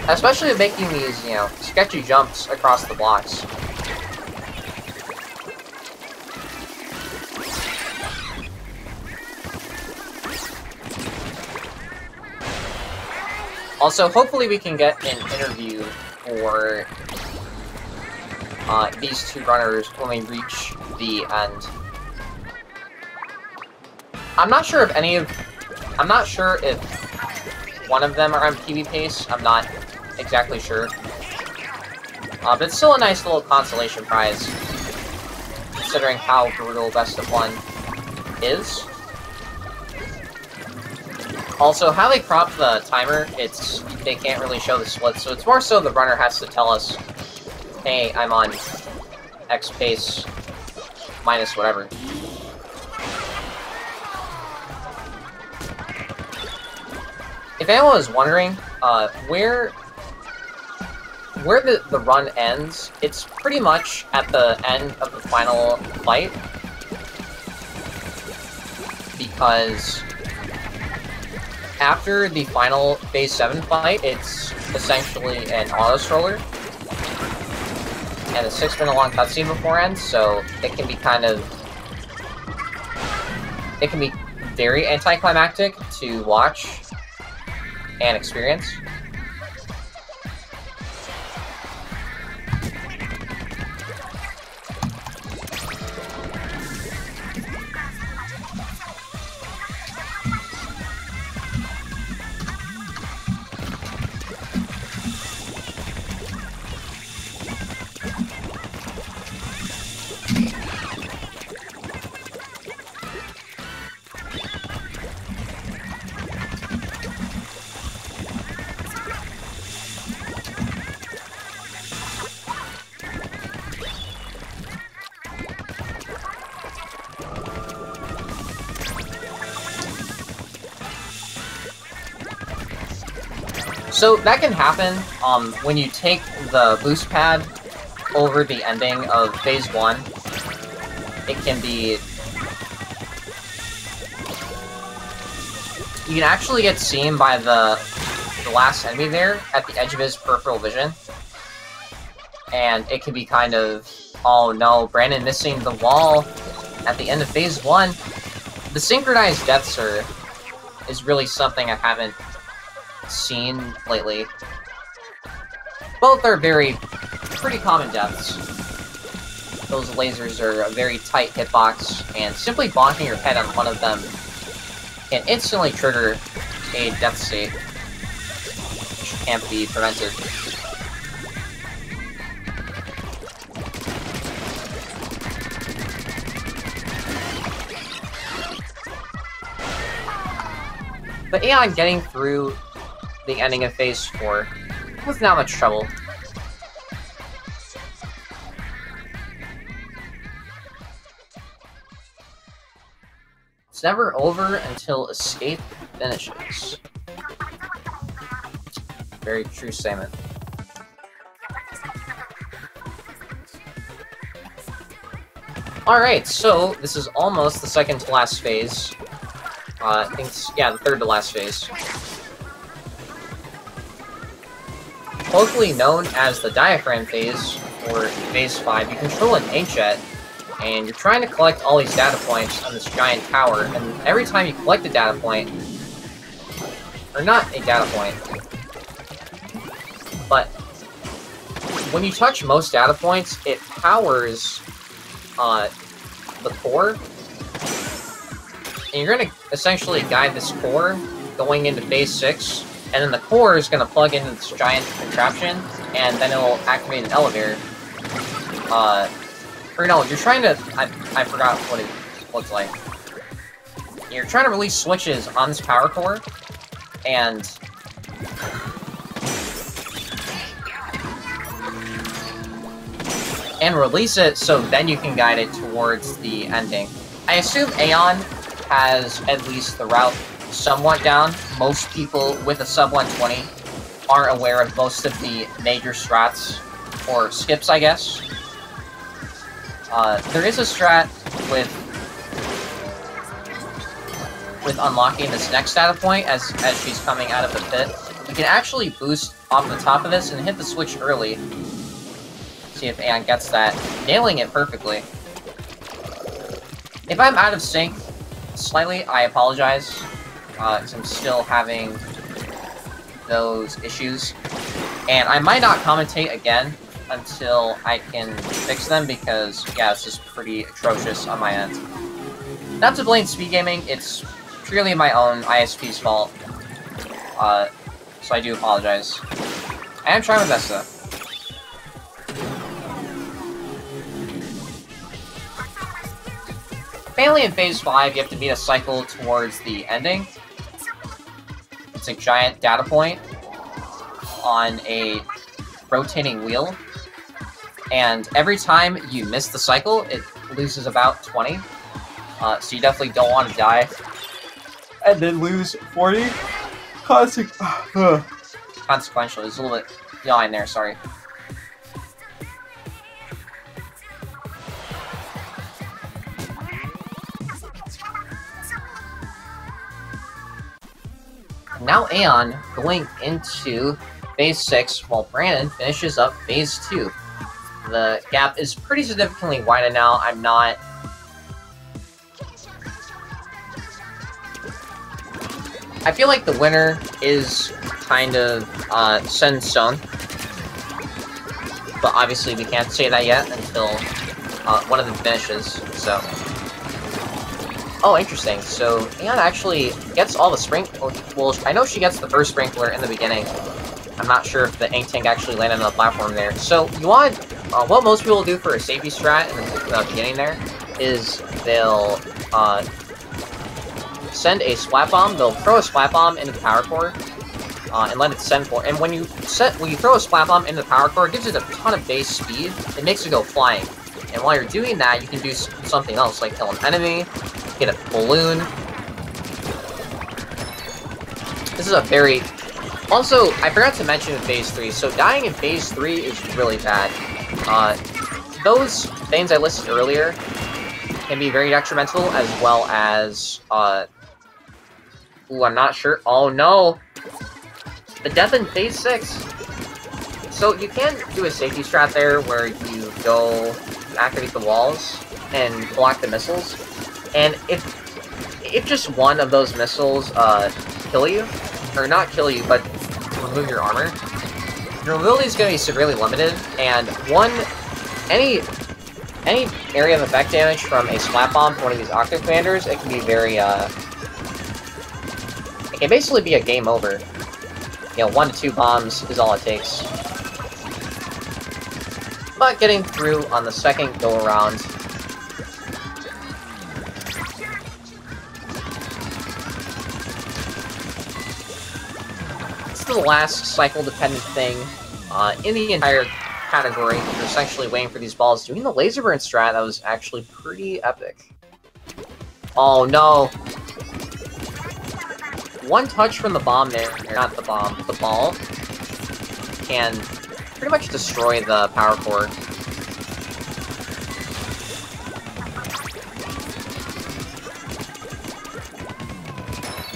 Especially making these, you know, sketchy jumps across the blocks. Also, hopefully we can get an interview for these two runners when we reach the end. I'm not sure if one of them are on PB pace. I'm not exactly sure. But it's still a nice little consolation prize, considering how brutal Best of 1 is. Also, how they crop the timer, they can't really show the split, so it's more so the runner has to tell us, hey, I'm on X pace, minus whatever. If anyone was wondering, where the run ends, it's pretty much at the end of the final fight, because after the final Phase 7 fight, it's essentially an auto-scroller, and a 6-minute-long cutscene beforehand, so it can be very anticlimactic to watch and experience. So that can happen when you take the boost pad over the ending of Phase 1. It can be... You can actually get seen by the last enemy there at the edge of his peripheral vision. And it can be kind of, oh no, Brandon missing the wall at the end of Phase 1. The synchronized deaths is really something I haven't seen lately. Both are pretty common deaths. Those lasers are a very tight hitbox, and simply bonking your head on one of them can instantly trigger a death state, which can't be prevented. But Aeon getting through the ending of Phase 4 with not much trouble. It's never over until escape finishes. Very true statement. Alright, so this is almost the second to last phase. I think it's, yeah, the third to last phase. Locally known as the diaphragm phase, or Phase 5, you control an H-Jet, and you're trying to collect all these data points on this giant tower, and every time you collect a data point, or not a data point, but when you touch most data points, it powers the core, and you're going to essentially guide this core going into Phase 6, and then the core is going to plug into this giant contraption, and then it will activate an elevator. Or no, you're trying to... I forgot what it looks like. You're trying to release switches on this power core, and... release it so then you can guide it towards the ending. I assume Aeon has at least the route somewhat down. Most people with a sub 120 are aware of most of the major strats, or skips, I guess. There is a strat with unlocking this next data point as she's coming out of the pit. You can actually boost off the top of this and hit the switch early. See if Aeon gets that, nailing it perfectly. If I'm out of sync slightly, I apologize, because I'm still having those issues. And I might not commentate again until I can fix them, because, yeah, it's just pretty atrocious on my end. Not to blame Speed Gaming, it's purely my own ISP's fault. So I do apologize. I am trying my best, though. Mainly in Phase 5, you have to beat a cycle towards the ending. It's a giant data point on a rotating wheel. And every time you miss the cycle, it loses about 20. So you definitely don't want to die. And then lose 40. Consequential. There's a little bit yawn there, sorry. Now Aeon going into Phase 6 while Brandon finishes up Phase 2. The gap is pretty significantly wider now. I feel like the winner is kind of set in stone. But obviously we can't say that yet until one of them finishes, so... Oh, interesting. So, Aeon actually gets all the well, I know she gets the first sprinkler in the beginning. I'm not sure if the ink tank actually landed on the platform there. So, you want... what most people do for a safety strat in the beginning there is they'll send a splat bomb. They'll throw a splat bomb into the power core and let it send for. And when you throw a splat bomb into the power core, it gives it a ton of base speed. It makes it go flying. And while you're doing that, you can do something else, like kill an enemy, get a balloon. This is a very Also, I forgot to mention in Phase 3, so dying in Phase 3 is really bad. Those things I listed earlier can be very detrimental, as well as, ooh, I'm not sure. Oh no! The death in Phase 6! So you can do a safety strat there where you go activate the walls and block the missiles. And if just one of those missiles kill you, or not kill you, but remove your armor, your mobility is going to be severely limited, and any area of effect damage from a slap bomb from one of these Octo commanders, it can be very, it can basically be a game over. You know, 1 to 2 bombs is all it takes. But getting through on the second go-around, it's the last cycle-dependent thing in the entire category. You're essentially waiting for these balls. Doing the laser burn strat, that was actually pretty epic. Oh no! One touch from the bomb there, not the bomb, the ball, can pretty much destroy the power core.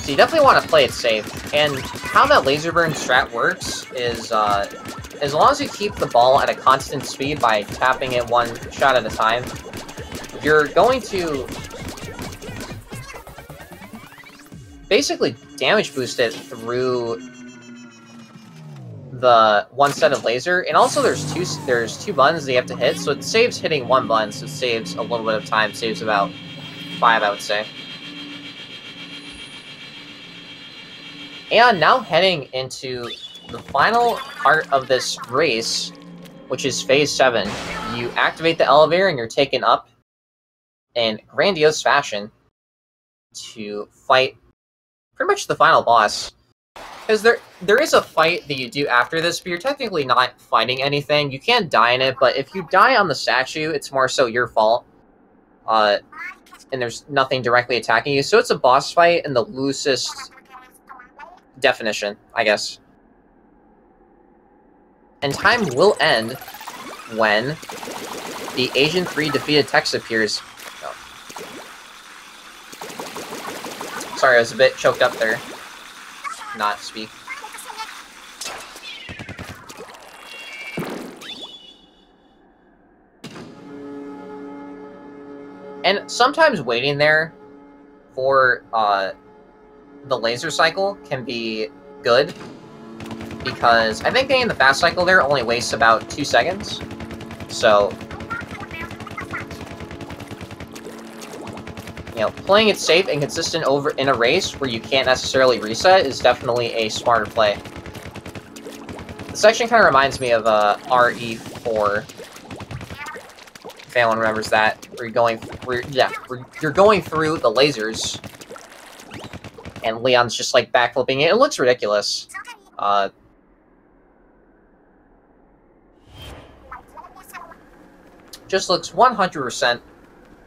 So you definitely want to play it safe. And how that laser burn strat works is, as long as you keep the ball at a constant speed by tapping it one shot at a time, you're going to basically damage boost it through the one set of laser, and also there's two buttons that you have to hit, so it saves hitting one button, so it saves a little bit of time, saves about 5, I would say. And now heading into the final part of this race, which is Phase 7. You activate the elevator and you're taken up in grandiose fashion to fight pretty much the final boss. Because there is a fight that you do after this, but you're technically not fighting anything. You can die in it, but if you die on the statue, it's more so your fault. And there's nothing directly attacking you, so it's a boss fight in the loosest definition, I guess. And time will end when the Agent 3 defeated text appears. Oh. Sorry, I was a bit choked up there. Not speak. And sometimes waiting there for the laser cycle can be good, because I think getting the fast cycle there only wastes about 2 seconds. So, you know, playing it safe and consistent over in a race where you can't necessarily reset is definitely a smarter play. The section kind of reminds me of RE4, if anyone remembers that, where you're going through the lasers, and Leon's just like backflipping it. It looks ridiculous. Just looks 100%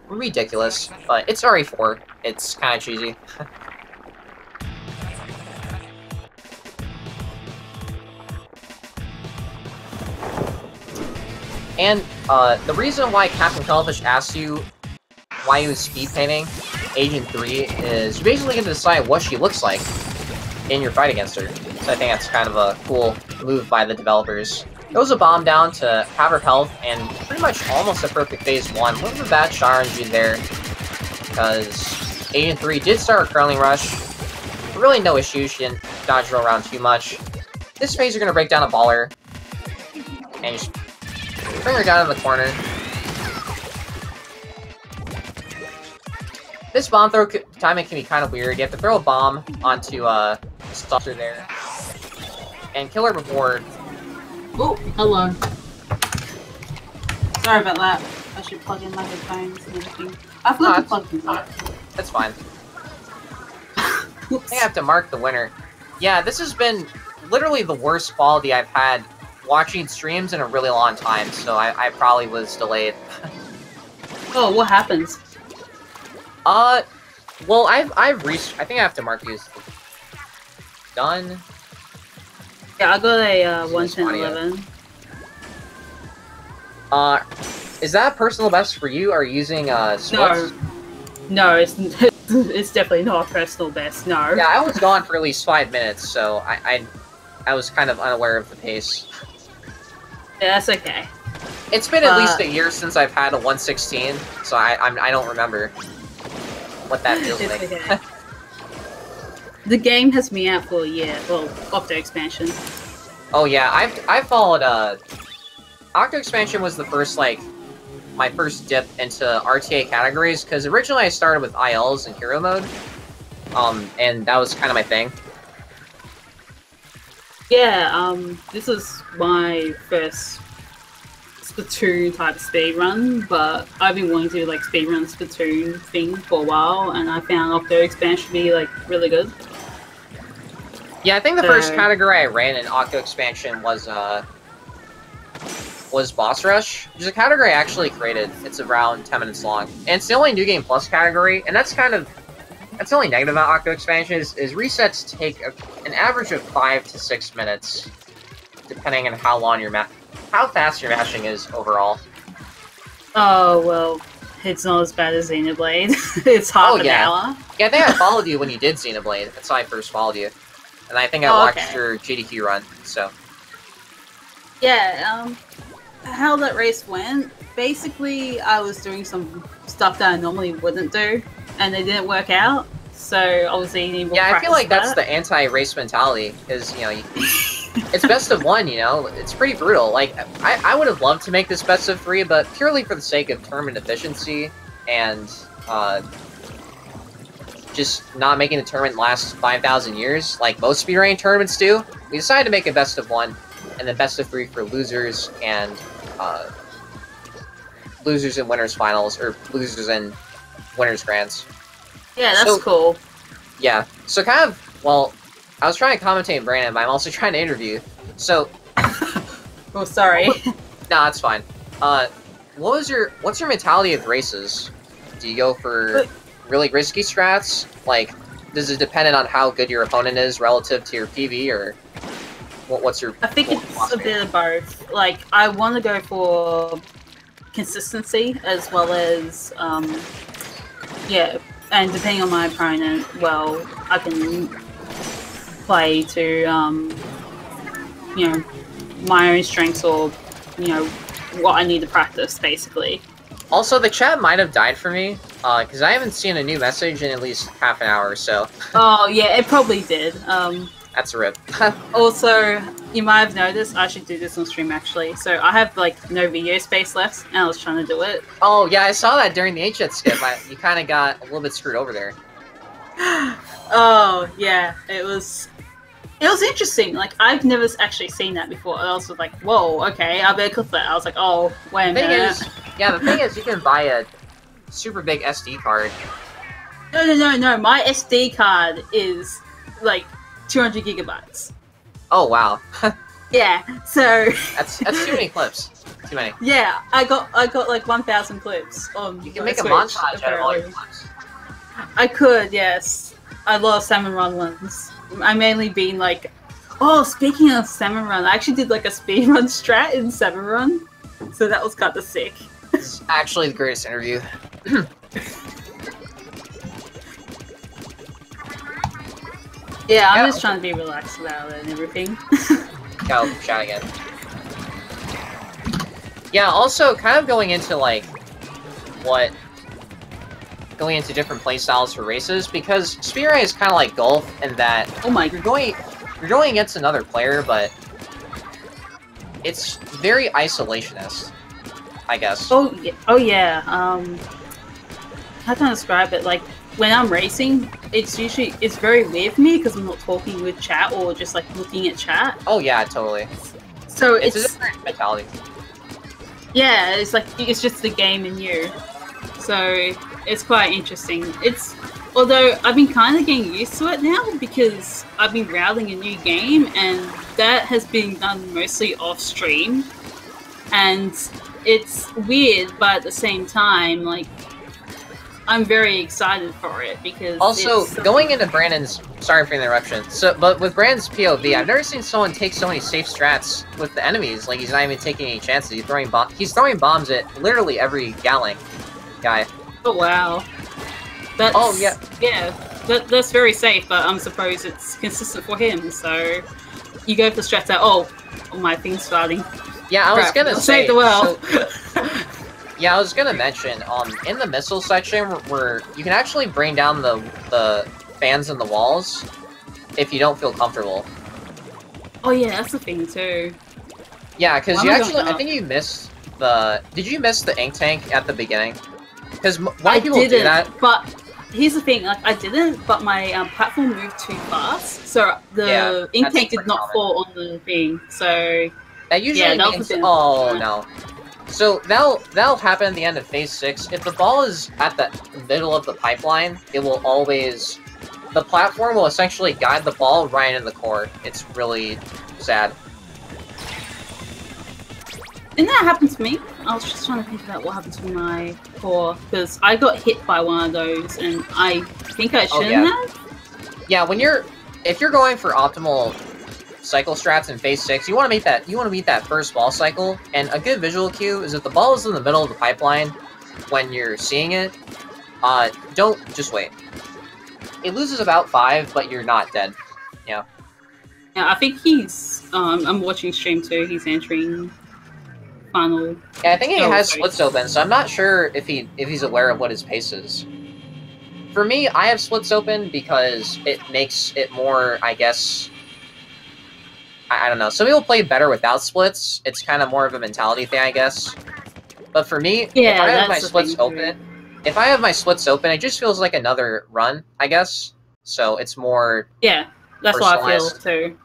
ridiculous, but it's RE4. It's kind of cheesy. And the reason why Captain Cuttlefish asked you why he was speed painting Agent 3 is you basically get to decide what she looks like in your fight against her. So I think that's kind of a cool move by the developers. Throws a bomb down to have her health, and pretty much almost a perfect Phase 1. A little bit of bad shot RNG there, because Agent 3 did start a curling rush. But really no issue, she didn't dodge roll around too much. This phase you're going to break down a baller, and just bring her down in the corner. This bomb throw timing can be kind of weird. You have to throw a bomb onto the stalker there, and kill her before... Oh, hello. Sorry about that. I should plug in my headphones and everything. I forgot to plug them in. That's fine. I think I have to mark the winner. Yeah, this has been literally the worst quality I've had watching streams in a really long time, so I probably was delayed. Oh, what happens? Well, I've reached... I think I have to mark these. Done. Yeah, I got a 11011. Is that personal best for you? Are you using splits? No, it's definitely not a personal best. No. Yeah, I was gone for at least 5 minutes, so I was kind of unaware of the pace. Yeah, that's okay. It's been at least a year since I've had a 116, so I don't remember what that feels like. Okay. The game has me out for a year. Well, Octo expansion. Oh yeah, I've followed. Octo expansion was the first my first dip into RTA categories, because originally I started with ILs and hero mode, and that was kind of my thing. Yeah, this was my first Splatoon type speedrun, but I've been wanting to speedrun Splatoon thing for a while, and I found Octo expansion to be really good. Yeah, I think the first category I ran in Octo expansion was Boss Rush, which is a category I actually created. It's around 10 minutes long, and it's the only New Game Plus category, and that's the only negative about Octo expansion is resets take an average of 5 to 6 minutes, depending on how fast your mashing is overall. Oh well, it's not as bad as Xenoblade. It's half an hour. Yeah, I think I followed you when you did Xenoblade. That's how I first followed you, and I think I watched your GDQ run. So yeah, how that race went. Basically, I was doing some stuff that I normally wouldn't do, and they didn't work out. So obviously, you need more practice. I feel like that's the anti-race mentality, because it's best of one. It's pretty brutal. Like I would have loved to make this best of 3, but purely for the sake of tournament efficiency and just not making the tournament last 5,000 years, like most speedrunning tournaments do, we decided to make a best of 1, and then best of 3 for losers and losers in winners finals, or losers in winners grands. Yeah, that's cool. Yeah, so kind of, well, I was trying to commentate Brandon, but I'm also trying to interview. So, oh, sorry. Nah, it's fine. What's your mentality of races? Do you go for really risky strats? Like, does it depend on how good your opponent is relative to your PV, or what's your? I think it's a bit of both. Like, I want to go for consistency as well as, yeah, and depending on my opponent, well, I can play to, my own strengths, or, what I need to practice, basically. Also, the chat might have died for me, because I haven't seen a new message in at least half an hour or so. Oh, yeah, it probably did. That's a rip. Also, you might have noticed, I should do this on stream, actually. So, I have, no video space left, and I was trying to do it. Oh, yeah, I saw that during the HChat skip. You kind of got a little bit screwed over there. Oh, yeah, it was interesting. Like, I've never actually seen that before. I was like, whoa, okay, I better click that. I was like, oh, wait a minute. The thing is, you can buy a super big SD card. No, my SD card is, 200 gigabytes. Oh, wow. Yeah, so... That's too many clips. Too many. Yeah, I got 1,000 clips on You can make Switch, a montage out of all your clips. I could, yes. I love Salmon Run ones. I mainly been oh, speaking of Salmon Run, I actually did a speedrun strat in Salmon Run. So that was kind of sick. It's actually the greatest interview. Yeah, I'm just trying to be relaxed about it and everything. Oh, shot again. Yeah, also kind of going into going into different playstyles for races, because speedrunning is kind of like golf in that you're going against another player, but it's very isolationist, I guess. Oh yeah. How can I describe it? When I'm racing, it's very weird for me because I'm not talking with chat or just looking at chat. Oh yeah, totally. So it's a different mentality. Yeah, it's just the game and you. So it's quite interesting. Although I've been kind of getting used to it now because I've been routing a new game, and that has been done mostly off stream, and it's weird, but at the same time, I'm very excited for it because also going into Brandon's. Sorry for the interruption. But with Brandon's POV, I've never seen someone take so many safe strats with the enemies. Like he's not even taking any chances. He's throwing bombs at literally every Galing guy. Oh wow. That's, oh yeah. Yeah. That's very safe, but I'm supposed it's consistent for him. So you go for strats out. Oh, my thing's starting. Yeah, I was gonna say save the world. So, yeah, I was gonna mention, in the missile section where you can actually bring down the fans in the walls if you don't feel comfortable. Oh yeah, that's the thing too. Yeah, because I think you missed the. Did you miss the ink tank at the beginning? Because why people do that? But here's the thing: like I didn't, but my platform moved too fast, so the ink tank did not fall on the thing. So that usually means. Oh no. So that'll happen at the end of phase 6. If the ball is at the middle of the pipeline, it will always. The platform will essentially guide the ball right into the core. It's really sad. Didn't that happen to me? I was just trying to think about what happened to my core, because I got hit by one of those, and I think I shouldn't have. Yeah, if you're going for optimal cycle strats in phase 6, you want to meet that first ball cycle, and a good visual cue is if the ball is in the middle of the pipeline when you're seeing it, don't just wait. It loses about 5, but you're not dead. Yeah. Yeah, I think he's. I'm watching stream too. He's entering final. Yeah, I think he has splits open, so I'm not sure if he's aware of what his pace is. For me, I have splits open because it makes it more, I guess. I don't know. Some people play better without splits. It's kind of more of a mentality thing, I guess. But for me, if I have my splits open, it just feels like another run, I guess. So it's more. Yeah, that's what I feel too.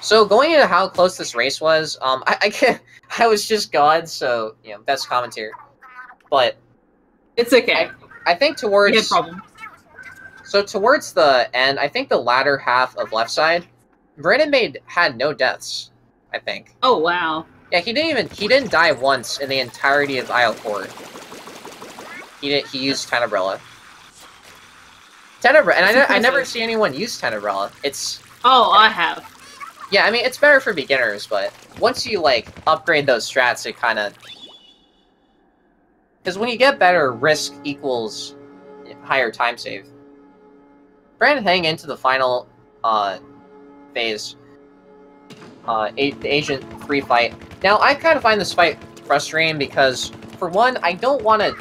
So going into how close this race was, I was just God, so best commentary. But it's okay. I think towards. No problem. So towards the end, I think the latter half of left side, Brandon had no deaths, I think. Oh wow. Yeah, he didn't die once in the entirety of IO Court. He used Tenebrella. And I never see anyone use Tenebrella. It's. Oh, I have. Yeah, I mean it's better for beginners, but once you upgrade those strats, it kind of. Because when you get better, risk equals higher time save. Brandon heading into the final phase, the Agent 3 fight. Now, I kind of find this fight frustrating because, for one, I don't want to...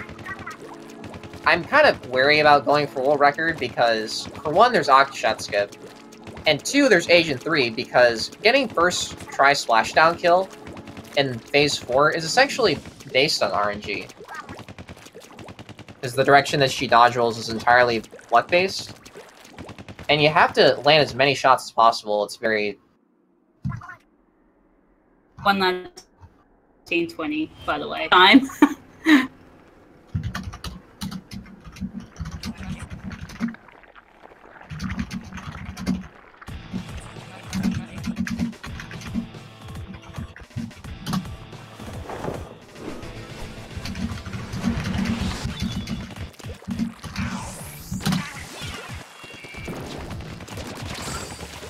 I'm kind of wary about going for world record because, for one, there's Octo, and two, there's Agent 3 because getting first try splashdown kill in phase 4 is essentially based on RNG. Because the direction that she dodge rolls is entirely luck-based. And you have to land as many shots as possible. It's very... 119.20, by the way. Time.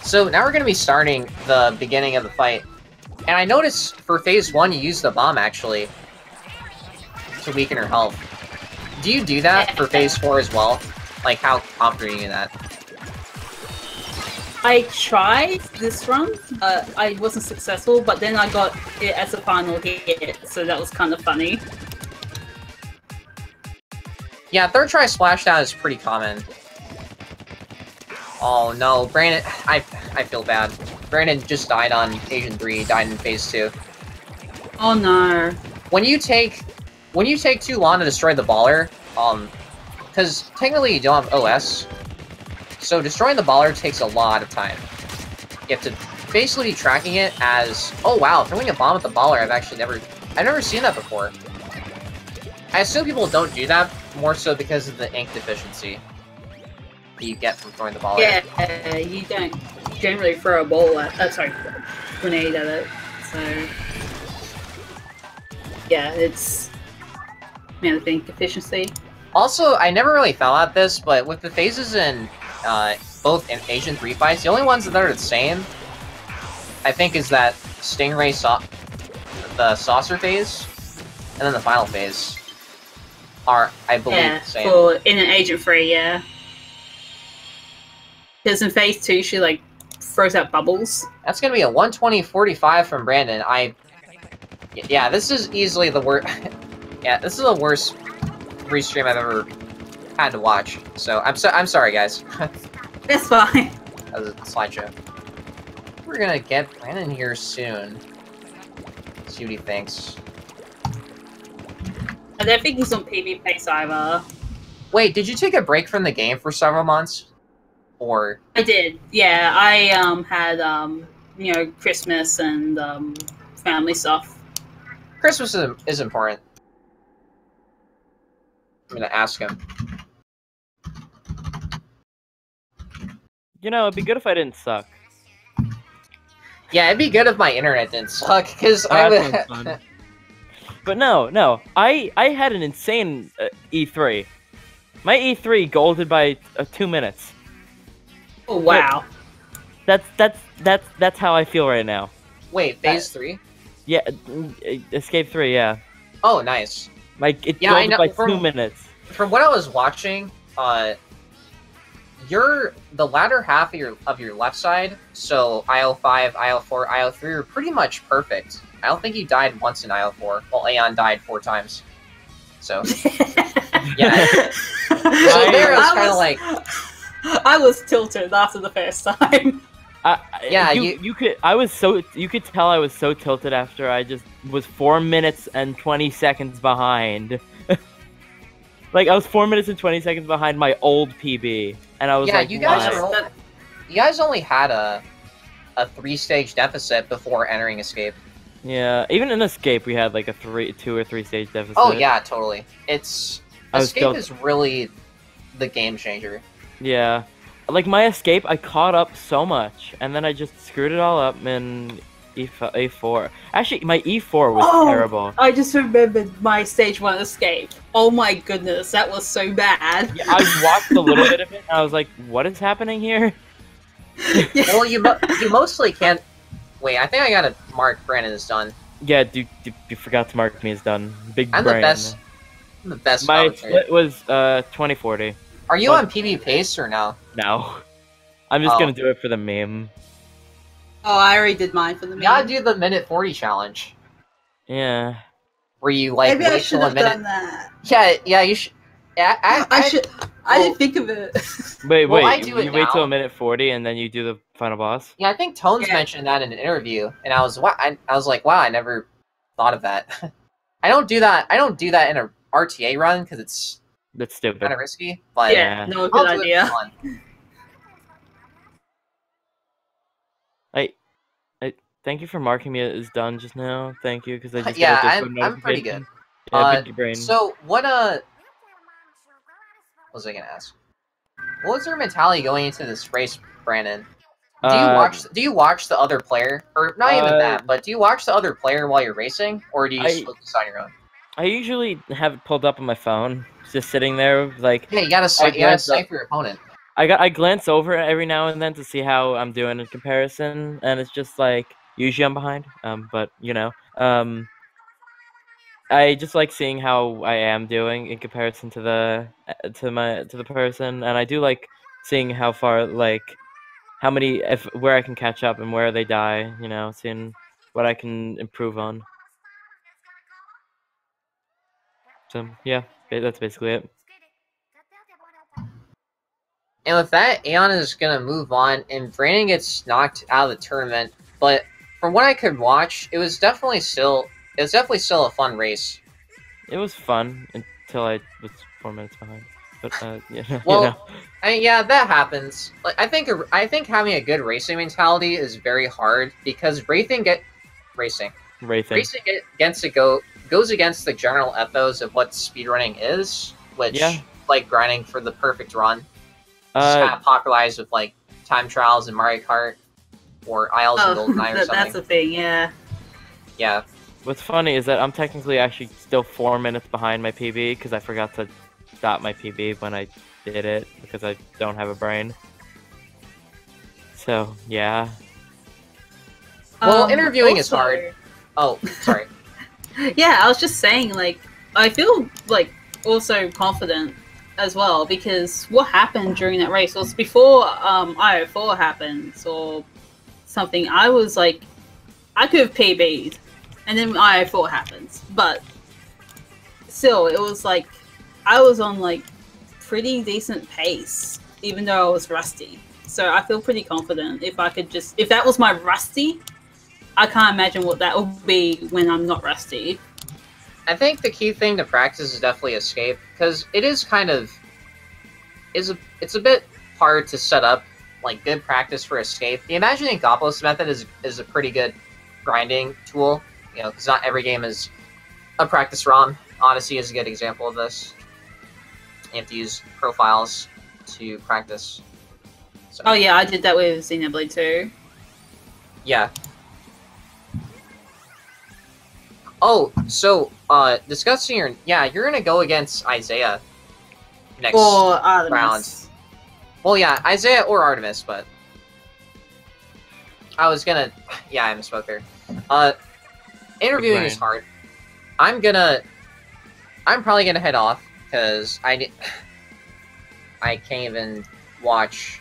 So now we're going to be starting the beginning of the fight. And I noticed for phase 1 you used the bomb, actually, to weaken her health. Do you do that for phase 4 as well? Like, how confident are you in that? I tried this run, I wasn't successful, but then I got it as a final hit, so that was kind of funny. Yeah, third try splashdown is pretty common. Oh no, Brandon, I feel bad. Brandon just died on Agent 3, died in phase 2. Oh no. When you take too long to destroy the baller, because technically you don't have OS, so destroying the baller takes a lot of time. You have to basically be tracking it as, oh wow, throwing a bomb at the baller, I've never seen that before. I assume people don't do that, more so because of the ink deficiency you get from throwing the ball. Yeah, you don't generally throw a ball at, grenade at it, so... Yeah, it's... I think efficiency. Also, I never really thought about this, but with the phases in both in Asian 3 fights, the only ones that are the same, I think, is that Stingray the saucer phase, and then the final phase are, I believe, the same. In an Agent 3, yeah. Because in phase 2, she like throws out bubbles. That's gonna be a 120.45 from Brandon. Yeah, this is easily the worst. Yeah, this is the worst restream I've ever had to watch. So I'm sorry, guys. That's fine. That was a slideshow. We're gonna get Brandon here soon. See what he thinks. I don't think he's on PB pace either. Wait, did you take a break from the game for several months? Or I did. Yeah, I had you know, Christmas and family stuff. Christmas is important. I'm gonna ask him. You know, it'd be good if I didn't suck. Yeah, it'd be good if my internet didn't suck, because fun. But no, I had an insane E3. My E3 golded by 2 minutes. Oh wow. That's how I feel right now. Wait, phase 3? Yeah, Escape 3, yeah. Oh, nice. It golded by 2 minutes. From what I was watching, the latter half of your left side, so IO5, IO4, IO3 are pretty much perfect. I don't think you died once in IO4, while Aeon died 4 times. So yeah. So there I was kind of like, I was tilted after the first time. yeah, you could tell I was so tilted after I just was 4 minutes and 20 seconds behind. Like, I was 4 minutes and 20 seconds behind my old PB, and I was like, you guys only had a 3-stage deficit before entering Escape. Yeah, even in Escape we had like a 2 or 3 stage deficit. Oh yeah, totally. Escape is really the game changer. Yeah. Like, my Escape, I caught up so much, and then I just screwed it all up in E4. Actually, my E4 was terrible. I just remembered my stage 1 Escape. Oh my goodness, that was so bad. Yeah, I watched a little bit of it, and I was like, what is happening here? Well, you mostly can't... Wait, I think I gotta mark Brandon as done. Yeah, you forgot to mark me as done. Big brain. I'm the best My split was 2040. Are you on PB pace or no? No. I'm just gonna do it for the meme. Oh, I already did mine for the meme. You gotta do the minute 40 challenge. Yeah. Where you like maybe I should have done that. Yeah, you should. Yeah, I should. I didn't think of it. Wait, you wait till a minute 40 and then you do the final boss? Yeah, I think Tones mentioned that in an interview, and I was like, wow, I never thought of that. I don't do that in a RTA run because that's stupid. Kind of risky, but yeah, no good idea. I thank you for marking me as done just now. Thank you, because I just I'm pretty good. Yeah, big brain. So what was I gonna ask? What was your mentality going into this race, Brandon? Do you watch the other player, or not even that, but do you watch the other player while you're racing, or do you just focus on your own? I usually have it pulled up on my phone, just sitting there, like. Yeah, you gotta snipe your opponent. I glance over every now and then to see how I'm doing in comparison, and it's just like usually I'm behind. But you know, I just like seeing how I am doing in comparison to the person, and I do like seeing how far, like, where I can catch up and where they die. You know, seeing what I can improve on. So yeah, that's basically it. And with that, Aeon is gonna move on, and Brandon gets knocked out of the tournament. But from what I could watch, it was definitely still a fun race. It was fun until I was 4 minutes behind. But yeah. Well, you know. I mean, yeah, that happens. Like, I think having a good racing mentality is very hard because racing goes against the general ethos of what speedrunning is, which like grinding for the perfect run. It's kind of popularized with like time trials in Mario Kart or Isles and GoldenEye or something. That's a thing, yeah. Yeah, What's funny is that I'm technically actually still 4 minutes behind my PB because I forgot to stop my PB when I did it because I don't have a brain. So, yeah. Well, interviewing is also- hard. Oh, sorry. Yeah, I was just saying, like, I feel like also confident as well because what happened during that race was before IO4 happens or something. I was like, I could have PB'd, and then IO4 happens, but still, it was like I was on like pretty decent pace, even though I was rusty. So I feel pretty confident if that was my rusty, I can't imagine what that will be when I'm not rusty. I think the key thing to practice is definitely escape, because it is kind of it's a bit hard to set up like good practice for escape. The Imagining Goblins method is a pretty good grinding tool, you know, because not every game is a practice ROM. Odyssey is a good example of this. You have to use profiles to practice. So, Oh yeah, I did that with Xenoblade too. yeah. Oh, so discussing you're gonna go against Isaiah next Or Artemis. round. Well, yeah, Isaiah or Artemis, but I was gonna, yeah, I misspoke there. Interviewing is hard. I'm probably gonna head off because I can't even watch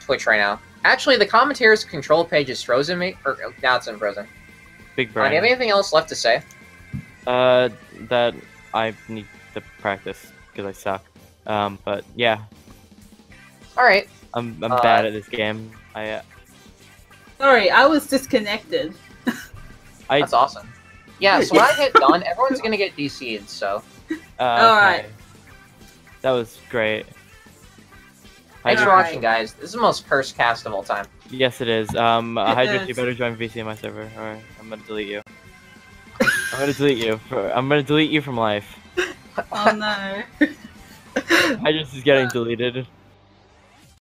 Twitch right now. Actually, the commentator's control page is frozen. Now it's unfrozen. Big Do brain. you have anything else left to say? That I need to practice because I suck. But yeah, All right. I'm bad at this game. Sorry, I was disconnected. That's awesome. Yeah, so when I hit done, everyone's gonna get DC'd, so. Alright. Okay. That was great. Thanks for Alright. watching, guys. This is the most cursed cast of all time. Yes, it is. Hydra, you is. better join VC in my server, or I'm gonna delete you. I'm gonna delete you. I'm gonna delete you from life. Oh no. Hydra's is getting deleted.